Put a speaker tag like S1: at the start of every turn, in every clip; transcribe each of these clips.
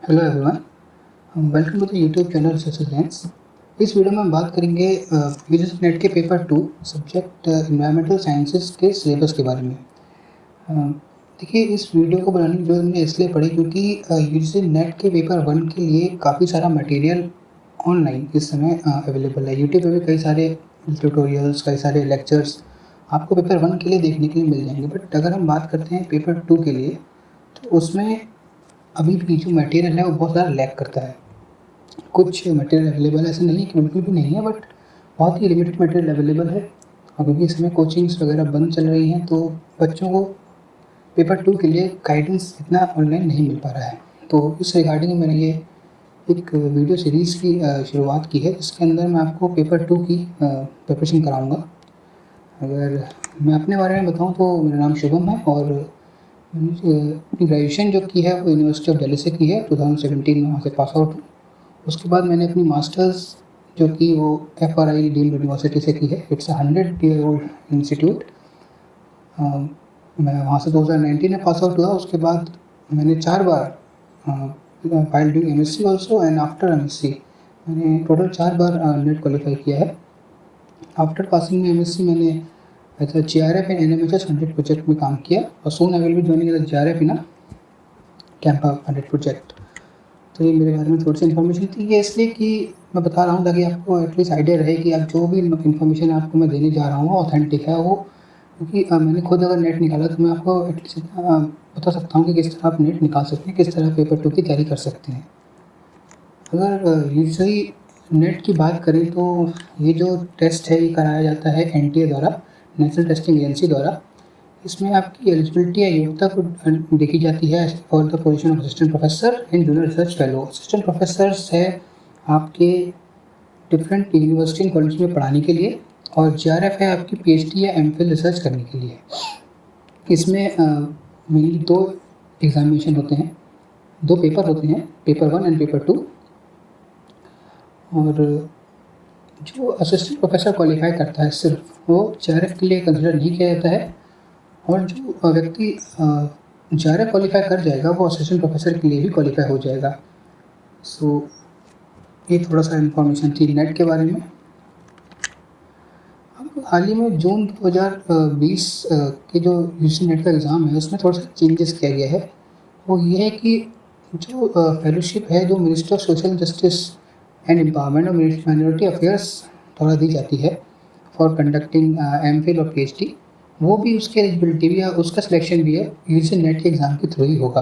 S1: Hello everyone, welcome to the YouTube channel social science. इस video में हम बात करेंगे यूजीसी नेट के पेपर 2 सब्जेक्ट एनवायरमेंटल साइंसेज के सिलेबस के बारे में। देखिए, इस वीडियो को बनाने की जरूरत मुझे इसलिए पड़ी क्योंकि यूजीसी नेट के पेपर 1 के लिए काफ़ी सारा मटेरियल ऑनलाइन इस समय अवेलेबल है। यूट्यूब पे भी कई सारे ट्यूटोरियल्स, कई सारे लेक्चर्स आपको पेपर 1 के लिए देखने के लिए मिल जाएंगे। बट अगर हम बात करते हैं पेपर 2 के लिए, तो उसमें अभी भी जो मटेरियल है वो बहुत ज़्यादा लैग करता है। कुछ मटेरियल अवेलेबल है, ऐसा नहीं है कि बिल्कुल भी नहीं है, बट बहुत ही लिमिटेड मटेरियल अवेलेबल है। और क्योंकि इसमें कोचिंग्स वगैरह बंद चल रही हैं, तो बच्चों को पेपर 2 के लिए गाइडेंस इतना ऑनलाइन नहीं मिल पा रहा है। तो इस रिगार्डिंग मैंने ये एक वीडियो सीरीज़ की शुरुआत की है, जिसके अंदर मैं आपको पेपर 2 की प्रिपरेशन कराऊँगा। अगर मैं अपने बारे में बताऊँ तो मेरा नाम शुभम है और मैंने अपनी ग्रेजुएशन जो की है वो यूनिवर्सिटी ऑफ दिल्ली से की है। 2017 में वहाँ से पास आउट हूँ। उसके बाद मैंने अपनी मास्टर्स जो की वो FRI डीम्ड यूनिवर्सिटी से की है। It's a 100-year old institute. मैं वहाँ से 2019 में पास आउट हुआ। उसके बाद मैंने 4 बार file doing MSc also and after MSc मैंने टोटल 4 बार नेट क्वालिफाई किया है। आफ्टर पासिंग में MSc मैंने as a JRF and NMHS 100 project में काम किया और soon I will be joining as JRF in a CAMPA 100 project. तो ये मेरे बारे में थोड़ी सी इन्फॉर्मेशन थी। ये इसलिए कि मैं बता रहा हूँ ताकि आपको एटलीस्ट आइडिया रहे कि आप जो भी इन्फॉर्मेशन आपको मैं देने जा रहा हूँ ऑथेंटिक है वो। क्योंकि मैंने खुद अगर नेट निकाला तो मैं आपको एटलीस्ट इतना बता सकता हूँ कि किस तरह आप नेट निकाल सकते हैं, किस तरह पेपर 2 की तैयारी कर सकते हैं। अगर यूजुअली नेट की बात करें तो ये जो टेस्ट है ये कराया जाता है NTA द्वारा, नेशनल टेस्टिंग एजेंसी द्वारा। इसमें आपकी एलिजिबिलिटी या योग्यता को देखी जाती है for the position of assistant professor and junior research fellow. Assistant professors है आपके डिफरेंट यूनिवर्सिटी एंड कॉलेज में पढ़ाने के लिए, और JRF है आपकी PhD या MPhil रिसर्च करने के लिए। इसमें मेनली 2 एग्जामिनेशन होते हैं, 2 पेपर होते हैं, पेपर 1 एंड पेपर 2। और जो असिस्टेंट प्रोफेसर क्वालिफाई करता है सिर्फ वो JRF के लिए कंसिडर नहीं किया जाता है, और जो व्यक्ति JRF क्वालिफाई कर जाएगा वो असिस्टेंट प्रोफेसर के लिए भी क्वालिफाई हो जाएगा। सो ये थोड़ा सा इन्फॉर्मेशन थी नेट के बारे में। अब हाल ही में जून 2020 के जो यूजीसी नेट का एग्ज़ाम है उसमें थोड़ा सा चेंजेस किया गया है। वो ये है कि जो फेलोशिप है जो ministry of social justice and empowerment और माइनॉरिटी अफेयर्स द्वारा दी जाती है फॉर कंडक्टिंग MPhil और PhD, वो भी उसकी एलिजिबिलिटी भी या उसका सिलेक्शन भी है यूजीसी नेट के एग्ज़ाम के थ्रू ही होगा।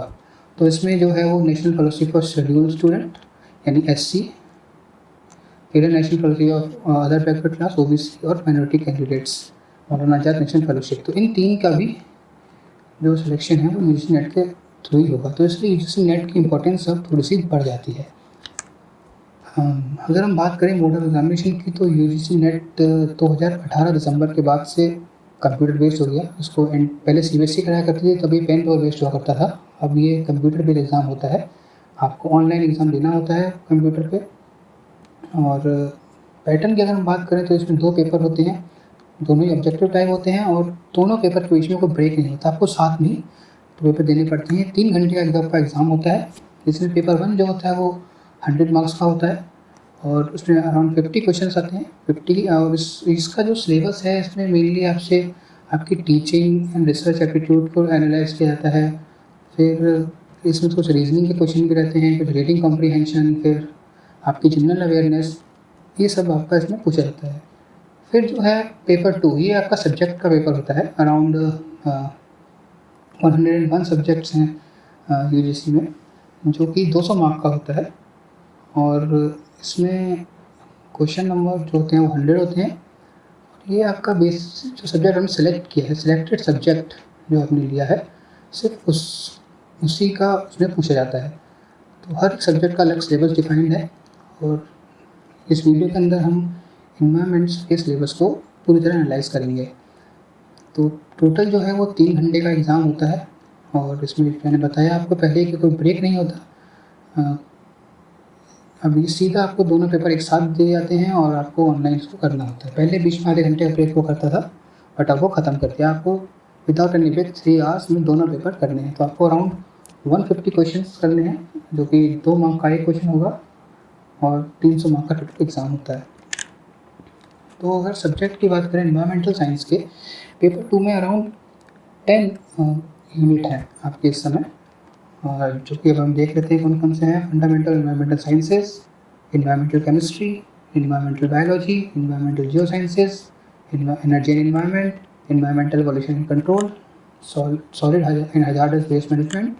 S1: तो इसमें जो है वो national fellowship for scheduled student यानी SC, फिर national fellowship of other backward class OBC और माइनॉरिटी कैंडिडेट्स मौलाना आज़ाद नेशनल फेलोशिप। तो इन 3 का भी जो सिलेक्शन है वो यूजीसी नेट के थ्रू ही होगा। तो इसलिए यूजीसी नेट की इंपॉर्टेंस अब थोड़ी सी बढ़ जाती है। अगर हम बात करें मॉडल एग्जामिनेशन की तो यूजीसी नेट 2018 दिसंबर के बाद से कंप्यूटर बेस्ड हो गया। इसको पहले CBSE कराया करती थी, तभी पेन पेपर बेस्ड हुआ करता था। अब ये कंप्यूटर बेस्ड एग्ज़ाम होता है, आपको ऑनलाइन एग्ज़ाम देना होता है कंप्यूटर पे। और पैटर्न की अगर हम बात करें तो इसमें 2 पेपर होते हैं, दोनों ही ऑब्जेक्टिव टाइप होते हैं और दोनों पेपर के बीच में कोई ब्रेक नहीं होता, आपको साथ में ही पेपर देने पड़ते हैं। 3 घंटे का एग्ज़ाम होता है। इसमें पेपर 1 जो होता है वो 100 मार्क्स का होता है और उसमें अराउंड 50 क्वेश्चंस आते हैं। 50 और इसका जो सिलेबस है इसमें मेनली आपसे आपकी टीचिंग एंड रिसर्च एप्टीट्यूड को एनालाइज किया जाता है। फिर इसमें कुछ रीजनिंग के क्वेश्चन भी रहते हैं, कुछ रीडिंग कॉम्प्रीहेंशन, फिर आपकी जनरल अवेयरनेस, ये सब आपका इसमें पूछा जाता है। फिर जो है पेपर 2, ये आपका सब्जेक्ट का पेपर होता है। अराउंड 101 सब्जेक्ट्स हैं यूजीसी में, जो कि 200 मार्क का होता है। और इसमें क्वेश्चन नंबर जो होते हैं वो 100 होते हैं। ये आपका बेस जो सब्जेक्ट हमने सेलेक्ट किया है, सिलेक्टेड सब्जेक्ट जो आपने लिया है, सिर्फ उसी का उसमें पूछा जाता है। तो हर सब्जेक्ट का अलग सिलेबस डिफाइंड है और इस वीडियो के अंदर हम एनवायरमेंट्स के सिलेबस को पूरी तरह एनालाइज करेंगे। तो टोटल जो है वो 3 घंटे का एग्ज़ाम होता है और इसमें मैंने बताया आपको पहले कि कोई ब्रेक नहीं होता। अभी सीधा आपको दोनों पेपर एक साथ दिए जाते हैं और आपको ऑनलाइन इसको करना होता है। पहले बीच में आधे घंटे का ब्रेक वो करता था, बट अब वो ख़त्म कर दिया। आपको विदाउट एनी ब्रेक 3 आवर्स में दोनों पेपर करने हैं। तो आपको अराउंड 150 क्वेश्चंस करने हैं, जो कि 2 मार्क का एक क्वेश्चन होगा और 300 मार्क का टोटल एग्ज़ाम होता है। तो अगर सब्जेक्ट की बात करें एनवायरमेंटल साइंस के, पेपर 2 में अराउंड 10 यूनिट हैं आपके इस समय, और जो कि अब हम देख लेते हैं कौन-कौन से हैं। Fundamental environmental sciences, environmental chemistry, environmental biology, environmental geosciences, energy and environment, environmental pollution and control, solid and hazardous waste management,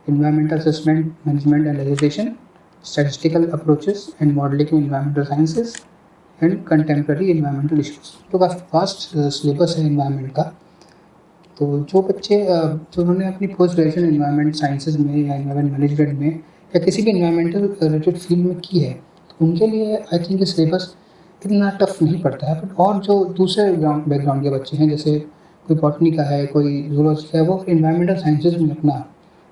S1: environmental assessment, management and legislation, statistical approaches and modeling in environmental sciences and contemporary environmental issues। तो काफ़ी vast syllabus है environment का। तो जो बच्चे जो उन्होंने अपनी पोस्ट ग्रेजुएशन इन्वायरमेंट साइंसेज में या इन्वायरमेंट मैनेजमेंट में या किसी भी इन्वायरमेंटल रिलेटेड फील्ड में की है, तो उनके लिए आई थिंक ये सिलेबस इतना टफ नहीं पड़ता है। बट और जो दूसरे बैकग्राउंड के बच्चे हैं, जैसे कोई बॉटनी का है, कोई जूलॉजी का है, वो इन्वायरमेंटल साइंसेज में अपना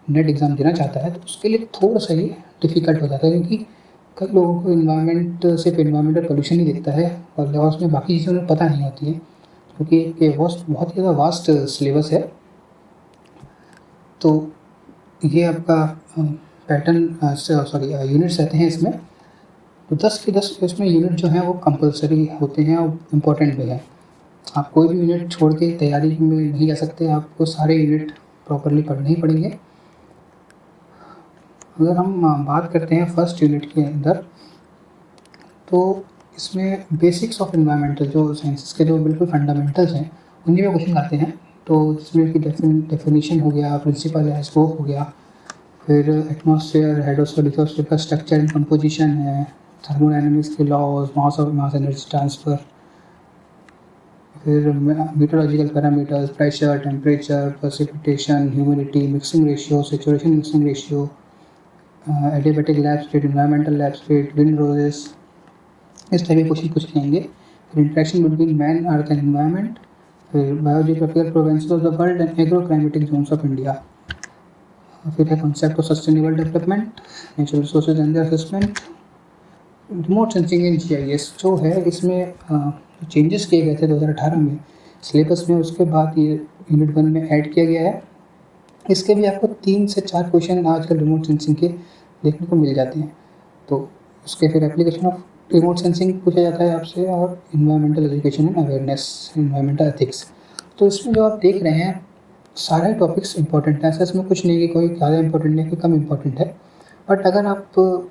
S1: नेट एग्ज़ाम देना चाहता है, तो उसके लिए थोड़ा सा ही डिफ़िकल्ट हो जाता है, क्योंकि कई लोगों को इन्वायरमेंट सिर्फ इन्वायरमेंटल पोल्यूशन ही दिखता है और उसमें बाकी चीज़ें उन्हें पता नहीं होती है, क्योंकि ये बहुत ही ज़्यादा वास्ट सिलेबस है। तो ये आपका पैटर्न यूनिट्स रहते हैं इसमें। तो 10 के 10 इसमें यूनिट जो हैं वो कंपलसरी होते हैं और इम्पोर्टेंट भी हैं। आप कोई भी यूनिट छोड़ के तैयारी में नहीं जा सकते, आपको सारे यूनिट प्रॉपरली पढ़ने ही पड़ेंगे। अगर हम बात करते हैं फर्स्ट यूनिट के अंदर, तो इसमें बेसिक्स ऑफ एनवायरमेंटल जो साइंसेस के जो बिल्कुल फंडामेंटल्स हैं उन्हीं में क्वेश्चन आते हैं। तो जिसमें कि डेफिनेशन हो गया, प्रिंसिपल है, स्कोप हो गया, फिर एटमॉस्फेयर, हाइड्रोस्फीयर, लिथोस्फीयर का स्ट्रक्चर एंड कंपोजिशन है, थर्मोडायनेमिक्स के लॉज, मास एनर्जी ट्रांसफ़र, फिर meteorological parameters, pressure, temperature, precipitation, humidity, mixing ratio, saturation mixing ratio, adiabatic lapse rate, environmental lapse rate, wind roses, इस type के question पूछ लेंगे। फिर interaction between man, earth and environment, फिर biogeographical provinces of the world and agro climatic zones of India, फिर है concept of sustainable development, natural resources and assessment, remote sensing in GIS जो है, इसमें चेंजेस किए गए थे 2018 में सिलेबस में, उसके बाद ये यूनिट 1 में ऐड किया गया है। इसके भी आपको 3 से 4 क्वेश्चन आजकल रिमोट सेंसिंग के देखने को मिल जाते हैं। तो उसके फिर एप्लीकेशन ऑफ रिमोट सेंसिंग पूछा जाता है आपसे, और environmental education and awareness, environmental ethics. तो इसमें जो आप देख रहे हैं सारे टॉपिक्स इंपॉर्टेंट हैं, ऐसा इसमें कुछ नहीं कि कोई ज़्यादा इंपॉर्टेंट है, कोई कम इंपॉर्टेंट है। बट अगर आप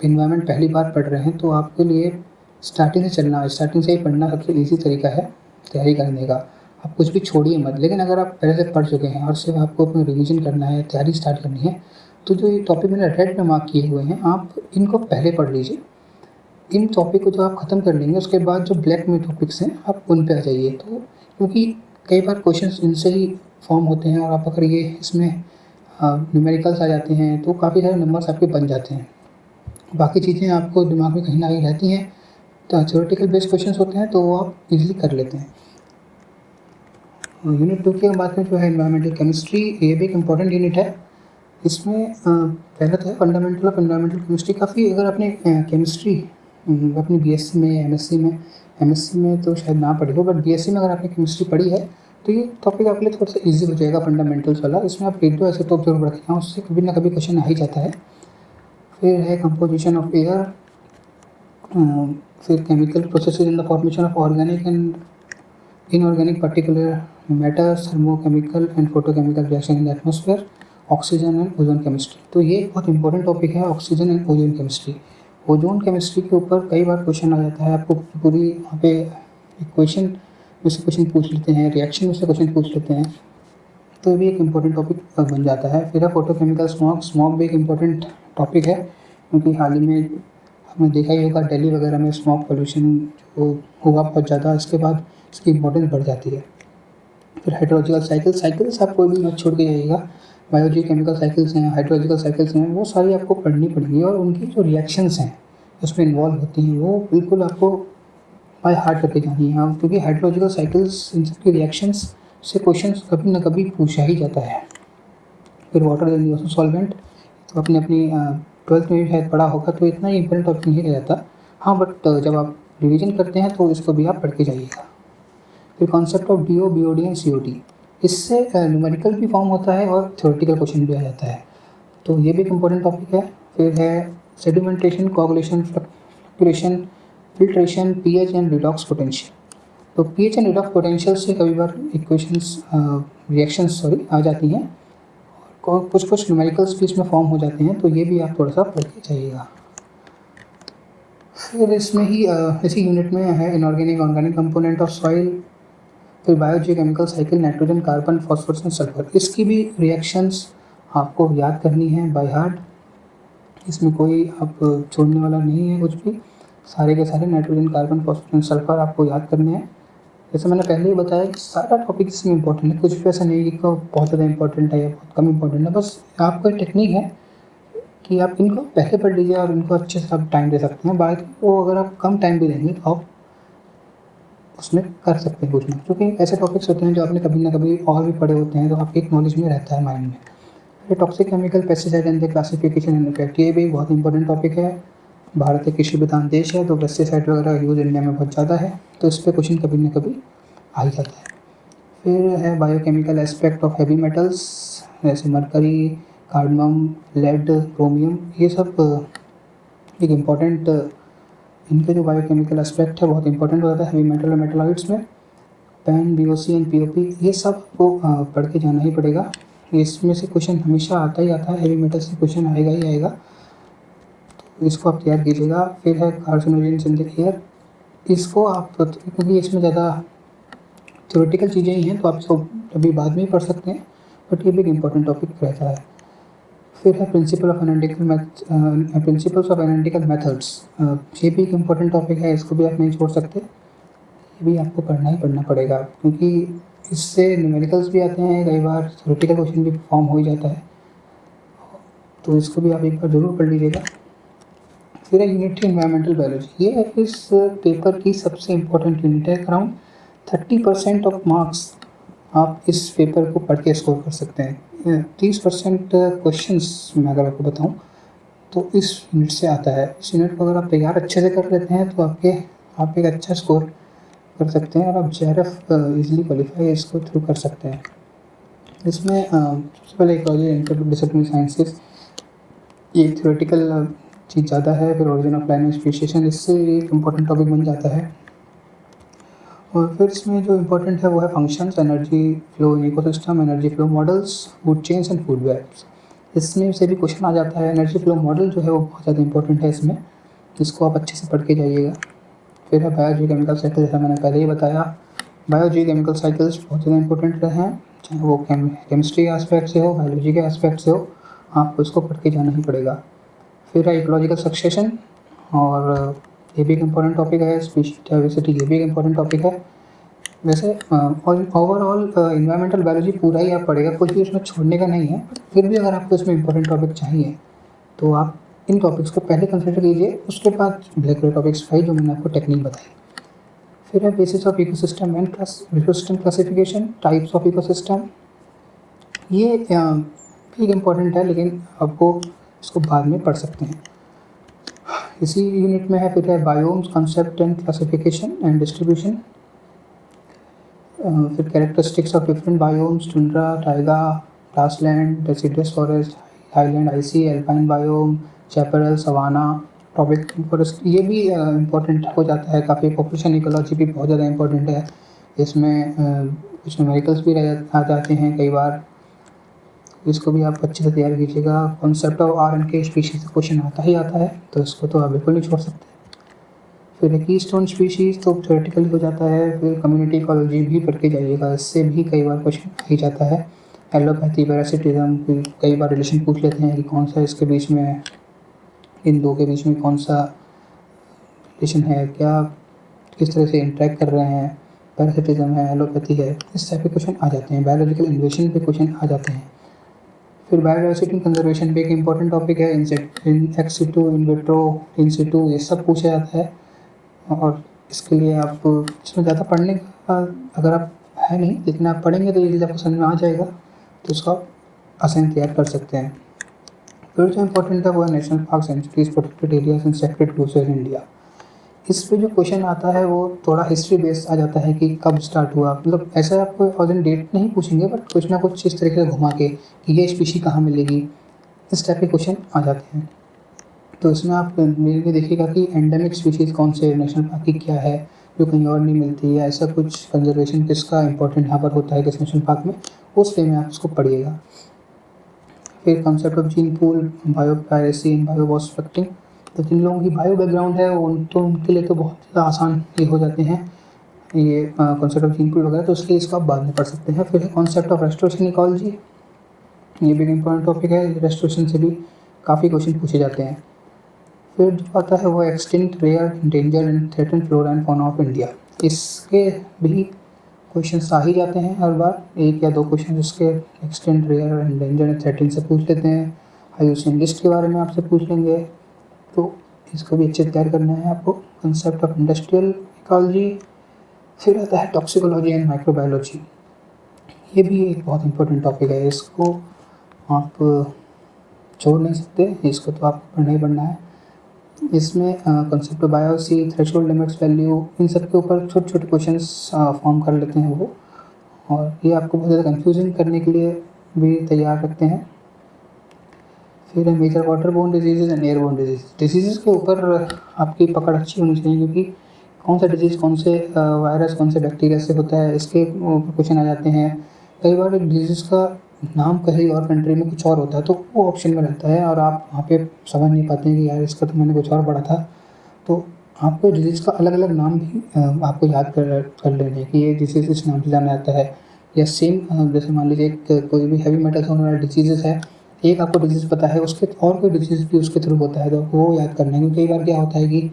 S1: इन्वायरमेंट पहली बार पढ़ रहे हैं तो आपके लिए स्टार्टिंग से ही पढ़ना सबसे ईजी तरीका है तैयारी करने का। आप कुछ भी छोड़िए मत। लेकिन अगर आप पहले से पढ़ चुके हैं और सिर्फ आपको अपना रिवीजन करना है, तैयारी स्टार्ट करनी है, तो जो ये टॉपिक मैंने रेड में मार्क किए हुए हैं, आप इनको पहले पढ़ लीजिए। इन टॉपिक को जब आप ख़त्म कर लेंगे, उसके बाद जो ब्लैक में टॉपिक्स हैं आप उन पे आ जाइए। तो क्योंकि कई बार क्वेश्चंस इनसे ही फॉर्म होते हैं, और आप अगर ये इसमें न्यूमेरिकल्स आ जाते हैं तो काफ़ी सारे नंबर्स आपके बन जाते हैं। बाकी चीज़ें आपको दिमाग में कहीं ना कहीं रहती हैं, तो थ्योरेटिकल बेस्ड क्वेश्चंस होते हैं तो वो आप इजीली कर लेते हैं। यूनिट 2 की बात में जो है एनवायरमेंटल केमिस्ट्री, ये भी एक इम्पॉर्टेंट यूनिट है। इसमें पहला तो है फंडामेंटल ऑफ एनवायरमेंटल केमिस्ट्री। काफ़ी अगर आपने केमिस्ट्री अपनी BSc में या MSc में तो शायद ना पढ़ी हो, बट BSc में अगर आपने केमिस्ट्री पढ़ी है तो ये टॉपिक आपके लिए थोड़ा सा ईजी हो जाएगा, फंडामेंटल्स वाला। इसमें आप रेडियो आइसोटोप जरूर रखें, उससे कभी ना कभी क्वेश्चन आ ही जाता है। फिर है कंपोजिशन ऑफ एयर, फिर chemical processes in the formation of organic and inorganic particular matters, thermochemical and photochemical reaction in the atmosphere, oxygen and ozone chemistry. तो ये बहुत इंपॉर्टेंट टॉपिक है, oxygen and ozone chemistry. Ozone chemistry के ऊपर कई बार question आ जाता है, आपको पूरी वहाँ पे इक्वेशन में से क्वेश्चन पूछ लेते हैं, रिएक्शन में से क्वेश्चन पूछ लेते हैं, तो भी एक इम्पॉर्टेंट टॉपिक बन जाता है। फिर है फोटोकेमिकल स्मॉग भी एक इम्पॉर्टेंट टॉपिक है, क्योंकि हाल ही में हमने देखा ही होगा दिल्ली वगैरह में स्मॉग पोल्यूशन जो हुआ बहुत ज़्यादा, इसके बाद इसकी इम्पोर्टेंस बढ़ जाती है। फिर हाइड्रोलॉजिकल साइकिल्स आप कोई भी मत छोड़ के जाइएगा। बायोलॉजी केमिकल साइकिल्स हैं, हाइड्रोलॉजिकल साइकिल्स हैं, वो सारी आपको पढ़नी पड़ेगी, और उनकी जो रिएक्शंस हैं उसमें इन्वॉल्व होती हैं वो बिल्कुल आपको बाय हार्ट करके जानी है, क्योंकि हाइड्रोलॉजिकल साइकिल्स इन सबकी रिएक्शंस से क्वेश्चन कभी ना कभी पूछा ही जाता है। फिर वाटर यूनिवर्सल सॉल्वेंट, तो अपनी 12th में भी शायद पढ़ा होगा, तो इतना ही इंपॉर्टेंट टॉपिक नहीं रह जाता। हाँ, बट जब आप रिवीजन करते हैं तो इसको भी आप पढ़ के जाइएगा। फिर concept of DO, BOD and COD, इससे न्यूमेरिकल भी फॉर्म होता है और थ्योरेटिकल क्वेश्चन भी आ जाता है, तो ये भी एक इम्पॉर्टेंट टॉपिक है। फिर है sedimentation, coagulation, fluctuation, filtration, pH and redox potential. तो पीएच एंड रिडॉक्स पोटेंशियल से कई बार इक्वेशंस रिएक्शंस आ जाती हैं, कुछ कुछ न्यूमेरिकल्स भी इसमें फॉर्म हो जाते हैं, तो ये भी आप थोड़ा सा पढ़ के जाइएगा। फिर इसमें ही इसी यूनिट में है inorganic organic component of soil, फिर biogeochemical cycle, nitrogen, carbon, phosphorus and sulphur. इसकी भी रिएक्शंस आपको याद करनी है बाय हार्ट, इसमें कोई आप छोड़ने वाला नहीं है कुछ भी, सारे के सारे nitrogen, carbon, phosphorus and sulphur आपको याद करने हैं। जैसे मैंने पहले ही बताया कि सारा टॉपिक इसमें इंपॉर्टेंट है, कुछ भी ऐसा नहीं है कि बहुत ज़्यादा इंपॉर्टेंट है या बहुत कम इंपॉर्टेंट है, बस आपका टेक्निक है कि आप इनको पहले पढ़ लीजिए और इनको अच्छे से आप टाइम दे सकते हैं। बाकी वो अगर आप कम टाइम भी देंगे तो आप उसमें कर सकते हैं कुछ नहीं, क्योंकि ऐसे टॉपिक्स होते हैं जो आपने कभी ना कभी और भी पढ़े होते हैं, तो आपके एक नॉलेज में रहता है माइंड में। फिर toxic chemical, pesticide and the classification and effect, ये भी बहुत इंपॉर्टेंट टॉपिक है। भारत एक कृषि प्रधान देश है, तो पेस्टिसाइड वगैरह यूज़ इंडिया में बहुत ज़्यादा है, तो इस पर क्वेश्चन कभी ना कभी आ ही जाता है। फिर है biochemical aspect of heavy metals, जैसे मरकरी, कार्डमम, लेड, क्रोमियम, ये सब एक इम्पॉर्टेंट, इनके जो बायोकेमिकल एस्पेक्ट है बहुत इंपॉर्टेंट हो जाता है हैवी मेटल और मेटलॉइड्स में। पैन, बीओसी एंड पीओपी, ये सब को पढ़ के जाना ही पड़ेगा, इसमें से क्वेश्चन हमेशा आता ही आता है, हैवी मेटल से क्वेश्चन आएगा ही आएगा, तो इसको आप तैयार कीजिएगा। फिर है कार्सिनोजेंस इन द एयर, इसको आप क्योंकि इसमें ज़्यादा थ्योरेटिकल चीज़ें ही हैं, तो आप इसको अभी बाद में ही पढ़ सकते हैं, बट ये भी एक इम्पॉर्टेंट टॉपिक रहता है। फिर है प्रिंसिपल्स ऑफ एनालिटिकल मेथड्स, ये भी एक इम्पॉर्टेंट टॉपिक है, इसको भी आप नहीं छोड़ सकते, ये भी आपको पढ़ना ही पढ़ना पड़ेगा, क्योंकि इससे न्यूमेरिकल्स भी आते हैं, कई बार थ्योरेटिकल क्वेश्चन भी फॉर्म हो ही जाता है, तो इसको भी आप एक बार ज़रूर पढ़ लीजिएगा। फिर है यूनिट एनवायरमेंटल बायोलॉजी, ये इस पेपर की सबसे इम्पोर्टेंट यूनिट है। अराउंड 30% ऑफ मार्क्स आप इस पेपर को पढ़ के स्कोर कर सकते हैं। 30% क्वेश्चंस मैं अगर आपको बताऊं तो इस यूनिट से आता है। इस यूनिट को अगर आप तैयार अच्छे से कर लेते हैं तो आप एक अच्छा स्कोर कर सकते हैं और आप JRF ईजिली क्वालिफाई इसको थ्रू कर सकते हैं। इसमें सबसे पहले इकोलॉजी इंटरडिसिप्लिनरी साइंसेस, ये थ्योरेटिकल चीज़ ज़्यादा है। फिर ओरिजिन ऑफ लाइन स्पीशीशन, इससे एक इम्पॉर्टेंट टॉपिक बन जाता है। और फिर इसमें जो इम्पोर्टेंट है वो है functions, energy flow in ecosystem, energy flow models, food chains and food webs, इसमें से भी क्वेश्चन आ जाता है। एनर्जी फ्लो मॉडल जो है वो बहुत ज़्यादा इंपॉर्टेंट है इसमें, इसको आप अच्छे से पढ़ के जाइएगा। फिर है बायोजियोकेमिकल साइकिल, जैसा मैंने पहले ही बताया, बायोजियोकेमिकल साइकिल्स बहुत ज़्यादा इंपॉर्टेंट हैं, चाहे वो केमिस्ट्री के एस्पेक्ट से हो, बायोलॉजी के एस्पेक्ट से हो, आपको इसको पढ़ के जाना ही पड़ेगा। फिर है इकोलॉजिकल सक्सेशन, और ये भी एक इम्पॉर्टेंट टॉपिक है। स्पीशीज डाइवर्सिटी, ये भी एक इम्पॉर्टेंट टॉपिक है। वैसे ओवरऑल इन्वायरमेंटल बायोलॉजी पूरा ही आप पढ़ेगा, कुछ भी उसमें छोड़ने का नहीं है, फिर भी अगर आपको इसमें इंपॉर्टेंट टॉपिक चाहिए तो आप इन टॉपिक्स को पहले कंसिडर कीजिए, उसके बाद ब्लैक कलर टॉपिक्स 5 जो मैंने आपको टेक्निक बताई। फिर है basis of ecosystem and ecosystem classification, types of ecosystem, ये भी इम्पॉर्टेंट है, लेकिन आपको इसको बाद में पढ़ सकते हैं। इसी यूनिट में है फिर है biomes, concept and classification and distribution, फिर characteristics of different biomes, tundra, taiga, grassland, deciduous forest, highland, icy, alpine biome, chaparral, savanna, tropical forest, ये भी इम्पोर्टेंट हो जाता है काफ़ी। पॉपुलेशन इकोलॉजी भी बहुत ज़्यादा इंपॉर्टेंट है, इसमें कुछ न्यूमेरिकल्स भी आ जाते हैं कई बार, इसको भी आप अच्छे से तैयार कीजिएगा। Concept of RNK species question आता ही आता है, तो इसको तो आप बिल्कुल नहीं छोड़ सकते। फिर कीस्टोन स्पीशीज़ तो थ्योरेटिकल हो जाता है। फिर कम्युनिटी इकोलॉजी भी पढ़ के जाइएगा, इससे भी कई बार क्वेश्चन आ ही जाता है। एलोपैथी, पैरासिटिज्म, कई बार रिलेशन पूछ लेते हैं कि कौन सा इसके बीच में, इन दो के बीच में कौन सा रिलेशन है, क्या किस तरह से इंटरेक्ट कर रहे हैं, पैरासिटिज्म है, एलोपैथी है, इस टाइप के क्वेश्चन आ जाते हैं। बायोलॉजिकल इन्वेशन पे क्वेश्चन आ जाते हैं। फिर बायोडाइवर्सिटी कंजर्वेशन भी एक इम्पॉर्टेंट टॉपिक है। इन एक्स सिटू, इन विट्रो, इन सिटू, ये सब पूछा जाता है, और इसके लिए आप इसमें ज़्यादा पढ़ने का अगर आप है नहीं, लेकिन आप पढ़ेंगे तो ये आपको समझ में आ जाएगा, तो उसको आप आसान तैयार कर सकते हैं। फिर जो इम्पोर्टेंट है वो है national park, sanctuaries, protected areas and sacred groves in India, इस पे जो क्वेश्चन आता है वो थोड़ा हिस्ट्री बेस्ड आ जाता है कि कब स्टार्ट हुआ, मतलब ऐसा आपको ऑर्डिन डेट नहीं पूछेंगे बट कुछ ना कुछ इस तरीके से घुमा के कि ये स्पीशी कहाँ मिलेगी, इस टाइप के क्वेश्चन आ जाते हैं। तो इसमें आप मेरे को देखिएगा कि एंडेमिक स्पीशीज़ कौन से नेशनल पार्क की क्या है जो कहीं और नहीं मिलती है, ऐसा कुछ कंजर्वेशन किसका इंपॉर्टेंट यहाँ पर होता है किस नेशनल पार्क में, उस वे में आप उसको पढ़िएगा। फिर concept of gene pool, bio piracy and bio prospecting. तो जिन लोगों की बायो बैकग्राउंड है उनके लिए तो बहुत ज़्यादा आसान ये हो जाते हैं ये कॉन्सेप्ट ऑफ जीन पूल वगैरह, तो उसके इसको आप बाद में पढ़ सकते हैं। फिर कॉन्सेप्ट ऑफ रेस्टोरेशन इकोलॉजी, ये भी एक इम्पॉर्टेंट टॉपिक है, रेस्टोरेशन से भी काफ़ी क्वेश्चन पूछे जाते हैं। फिर जो आता है वो extinct, rare, endangered and threatened flora and fauna of India. इसके भी क्वेश्चन आ ही जाते हैं हर बार, एक या दो क्वेश्चन इसके extinct, rare, endangered and threatened से पूछ लेते हैं। आईयूसीएन लिस्ट के बारे में आपसे पूछ लेंगे, तो इसको भी अच्छे से तैयार करना है आपको। कंसेप्ट ऑफ इंडस्ट्रियल इकोलॉजी, फिर आता है टॉक्सिकोलॉजी एंड माइक्रोबायोलॉजी, ये भी एक बहुत इंपॉर्टेंट टॉपिक है, इसको आप छोड़ नहीं सकते, इसको तो आपको पढ़ना ही पढ़ना है। इसमें कंसेप्ट बायोसी, थ्रेशोल्ड लिमिट्स, वैल्यू, इन सब के ऊपर छोटे छोटे क्वेश्चंस फॉर्म कर लेते हैं वो, और ये आपको बहुत ज़्यादा कंफ्यूजन करने के लिए भी तैयार रखते हैं। फिर है major water borne disease and airborne disease के ऊपर आपकी पकड़ अच्छी होनी चाहिए, क्योंकि कौन सा डिजीज़ कौन से वायरस कौन से बैक्टीरिया से होता है इसके ऊपर क्वेश्चन आ जाते हैं। कई बार एक डिजीज़ का नाम कहीं और कंट्री में कुछ और होता है तो वो ऑप्शन में रहता है और आप वहाँ पे समझ नहीं पाते हैं कि यार इसका तो मैंने कुछ और पढ़ा था। तो आपको डिजीज़ का अलग अलग नाम भी आपको याद कर लेना है कि ये डिजीज़ इस नाम से जाना जाता है, या सेम जैसे मान लीजिए कोई भी हैवी मेटल होने वाला डिजीज़ है, एक आपको डिजीज़ पता है उसके और कोई डिजीज़ भी उसके थ्रू होता है तो वो याद करना है। क्योंकि कई बार क्या होता है कि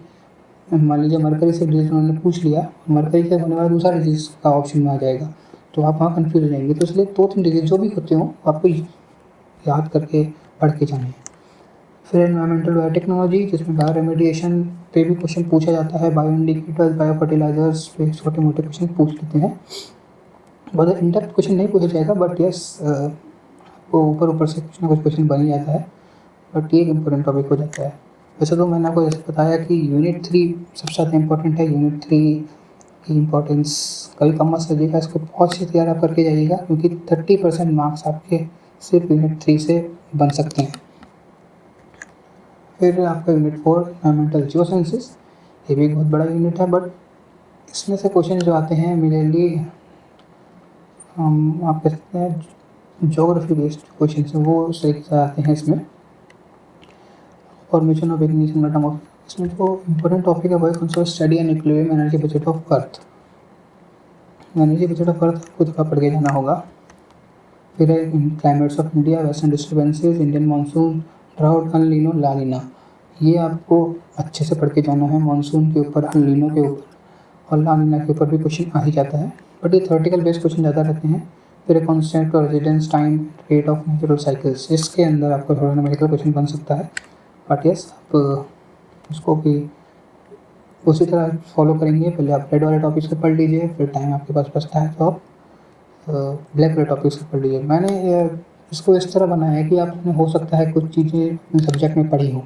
S1: मान लीजिए मरकरी से डिजीज़ उन्होंने पूछ लिया, मरकरी से होने वाला दूसरा डिजीज़ का ऑप्शन में आ जाएगा, तो आप वहाँ कन्फ्यूज हो जाएंगे। तो इसलिए 2-3 डिजीज़ जो भी होते हों आपको याद करके पढ़ के जाना है। फिर एनवायरमेंटल बायोटेक्नोलॉजी, जिसमें बायो रेमेडिएशन पे भी क्वेश्चन पूछा जाता है, बायो इंडिकेटर्स, बायो फर्टिलाइजर्स पे छोटे मोटे क्वेश्चन पूछ लेते हैं। बहुत इन डेप्थ क्वेश्चन नहीं पूछा जाएगा बट यस आपको ऊपर ऊपर से कुछ ना कुछ क्वेश्चन बन ही जाता है, बट ये एक इम्पोर्टेंट टॉपिक हो जाता है। वैसे तो मैंने आपको जैसे बताया कि यूनिट 3 सबसे ज़्यादा इंपॉर्टेंट है, यूनिट 3 की इम्पोर्टेंस कभी कम मत समझिएगा, इसको बहुत से तैयार आप करके जाइएगा, क्योंकि 30% मार्क्स आपके सिर्फ यूनिट 3 से बन सकते हैं। फिर आपका यूनिट 4 एनवायरमेंटल जियो साइंसेस, ये भी एक बहुत बड़ा यूनिट है, बट इसमें से क्वेश्चन जो आते हैं मेनली हम आप कह सकते हैं जोग्राफी बेस्ड क्वेश्चन हैं वो सही से आते हैं इसमें। फॉर्मेशन ऑफ इग्निशन मेटामॉर्फिक, इसमें जो इम्पोर्टेंट टॉपिक है वो कौन सा, study and equilibrium energy budget of earth. Energy budget of earth आपको थोड़ा पढ़ के जाना होगा। फिर है climates of India, western disturbances, Indian monsoon, drought, El Nino, La Nina, ये आपको अच्छे से पढ़ के जाना है। मानसून के ऊपर, अल नीनो के ऊपर और ला नीना के ऊपर भी क्वेश्चन आ ही जाता है, बट ये थ्योरेटिकल बेस्ड क्वेश्चन ज़्यादा रहते हैं। फिर कॉन्स्टेंट और residence time, rate of natural cycles, इसके अंदर आपको थोड़ा न्यूमेरिकल क्वेश्चन बन सकता है, बट यस आप उसको भी उसी तरह फॉलो करेंगे। पहले आप रेड वाले टॉपिक्स को पढ़ लीजिए, फिर टाइम आपके पास बचता है तो आप ब्लैक वाले टॉपिक्स को पढ़ लीजिए। मैंने इसको इस तरह बनाया है कि आपने हो सकता है कुछ चीज़ें अपने सब्जेक्ट में पढ़ी हो।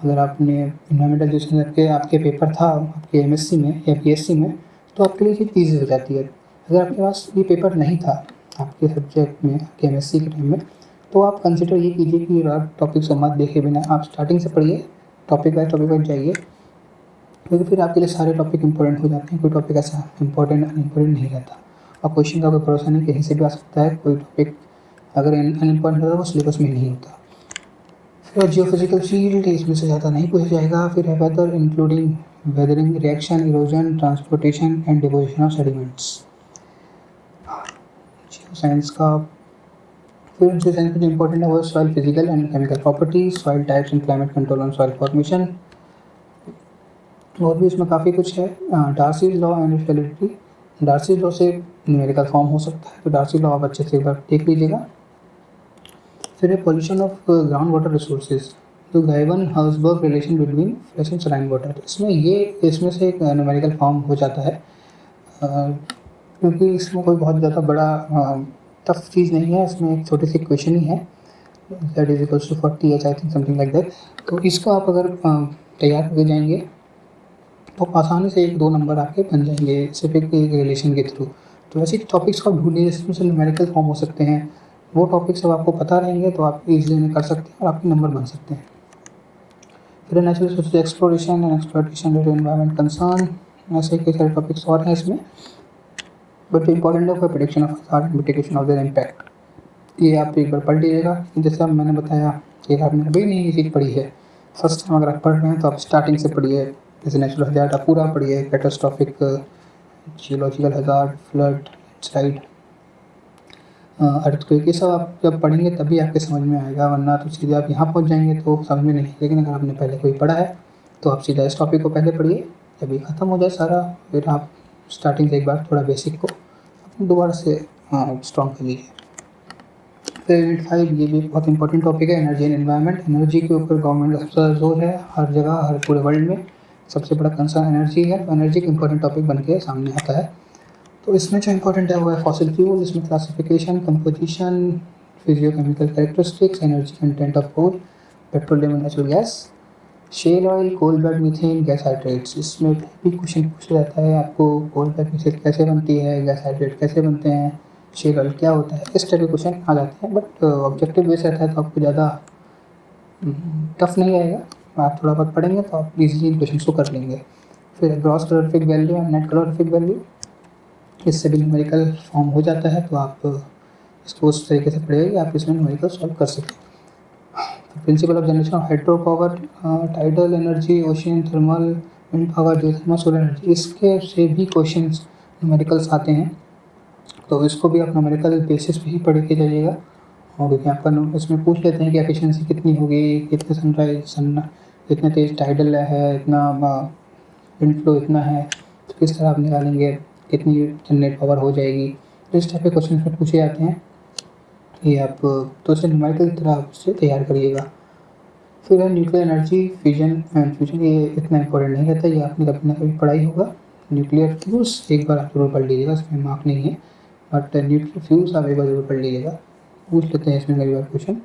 S1: अगर आपने इन्वायरमेंटल जिसमें करके आपके पेपर था आपके एमएससी में या पीएससी में, तो आपके लिए चीज़ ईजी हो जाती है। अगर आपके पास ये पेपर नहीं था आपके सब्जेक्ट में, आपके एमएससी के टाइम में, तो आप कंसिडर ये कीजिए कि आप टॉपिक को मत देखे बिना आप स्टार्टिंग से पढ़िए, टॉपिक वाइज जाइए, क्योंकि फिर आपके लिए सारे टॉपिक इंपॉर्टेंट हो जाते हैं। कोई टॉपिक ऐसा इंपॉर्टेंट अनइम्पॉर्टेंट नहीं रहता, और क्वेश्चन का कोई भरोसा नहीं, कहीं से भी आ सकता है। कोई टॉपिक अगर अनइम्पॉर्टेंट होता है वो सिलेबस में नहीं होता। फिर जियोफिजिकल फील्ड, इसमें से ज़्यादा नहीं पूछा जाएगा। फिर है weather, including weathering, reaction, erosion, transportation and deposition of sediments, geo science का। फिर जो साइंस में इंपॉर्टेंट है वो soil physical and chemical properties, soil types and climate control on soil formation, और भी इसमें काफ़ी कुछ है। Darcy law and validity, Darcy law से न्यूमेरिकल फॉर्म हो सकता है, तो डार्सी लॉ आप अच्छे से एक बार देख लीजिएगा। फिर है pollution of ground water resources, तो Ghyben Herzberg relation between fresh and saline water, इसमें से एक न्यूमेरिकल फॉर्म हो जाता है, क्योंकि इसमें कोई बहुत ज़्यादा बड़ा टफ चीज़ नहीं है, इसमें एक छोटी सी इक्वेशन ही है, that is equals to 40 H I think something like that. तो इसको आप अगर तैयार करके जाएंगे तो आप आसानी से 1-2 नंबर आपके बन जाएंगे सिर्फ एक रिलेशन के थ्रू। तो ऐसे टॉपिक्स को आप ढूंढिए जिसमें से न्यूमेरिकल फॉर्म हो सकते हैं। वो टॉपिक्स जब आपको पता रहेंगे तो आप इजीली कर सकते हैं और आपके नंबर बन सकते हैं। फिर natural resources exploration and exploitation due to environment concern, ऐसे कई सारे टॉपिक्स और हैं इसमें, बट इम्पॉर्टेंट है for prediction of hazard and mitigation of their impact. ये आप एक बार पढ़ लीजिएगा। जैसे अब मैंने बताया कि आपने अभी नहीं ये चीज़ पढ़ी है, फर्स्ट टाइम अगर आप पढ़ रहे हैं तो आप स्टार्टिंग से पढ़िए। जैसे नेचुरल हज़ार्ड आप पूरा पढ़िए, catastrophic, geological hazard, flood, landslide, earthquake, ये सब आप जब पढ़ेंगे तभी आपके समझ में आएगा, वरना तो सीधे आप यहाँ पहुँच जाएंगे तो समझ में नहीं। लेकिन अगर आपने पहले कोई पढ़ा है तो आप सीधा इस टॉपिक को पहले पढ़िए, जब ये ख़त्म हो जाए सारा फिर आप स्टार्टिंग से एक बार थोड़ा बेसिक को दोबारा से स्ट्रॉन्ग कर लीजिए। फिर यूनिट 5, ये भी बहुत इंपॉर्टेंट टॉपिक है, एनर्जी एंड एनवायरनमेंट। एनर्जी के ऊपर गवर्नमेंट का सबसे ज़्यादा जोर है, हर जगह, हर पूरे वर्ल्ड में सबसे बड़ा कंसर्न एनर्जी है। तो एनर्जी का इंपॉर्टेंट टॉपिक बन के सामने आता है। तो इसमें जो इंपॉर्टेंट है वो है फॉसिल फ्यूल, इसमें classification, composition, physicochemical characteristics, energy content of coal, petroleum and natural gas, shale oil, coal bed methane, gas hydrates. इसमें भी क्वेश्चन पूछा जाता है आपको, कोल बेड मीथेन कैसे बनती है, गैस हाइड्रेट कैसे बनते हैं, शेल ऑयल क्या होता है, इस टाइप के क्वेश्चन आ जाते हैं। बट ऑब्जेक्टिव बेस रहता है तो आपको ज़्यादा टफ नहीं आएगा। आप थोड़ा बहुत पढ़ेंगे तो आप इजीली इन क्वेश्चन को कर लेंगे। फिर gross calorific value and net calorific value, इससे भी न्यूमेरिकल फॉर्म हो जाता है, तो आप इसको उस तरीके से पढ़िए कि आप इसमें न्यूमेरिकल सॉल्व कर सकें। Principle of generation of hydro power, tidal energy, ocean thermal, wind power, geothermal, solar energy, इसके से भी क्वेश्चंस न्यूमेरिकल्स आते हैं। तो इसको भी आप न्यूमेरिकल बेसिस पे ही पढ़ के जाइएगा। और क्योंकि आपका इसमें पूछ लेते हैं कि एफिशिएंसी कितनी होगी, कितने सन इतने तेज टाइडल है, इतना विंड फ्लो इतना है, तो किस तरह आप निकालेंगे, कितनी जनरेट पावर हो जाएगी। तो इस टाइप के क्वेश्चन में पूछे जाते हैं। ये आप तो इसे न्यूमेरिकल की तरह उससे तैयार करिएगा। फिर है nuclear energy, fusion and fusion, ये इतना इंपॉर्टेंट नहीं रहता, ये आपने कभी ना कभी पढ़ाई होगा। न्यूक्लियर फ्यूज़ एक बार आप जरूर पढ़ लीजिएगा, इसमें मार्क नहीं है, बट न्यूक्लियर फ्यूज़ आप एक बार जरूर पढ़ लीजिएगा, पूछ लेते हैं इसमें कई बार क्वेश्चन।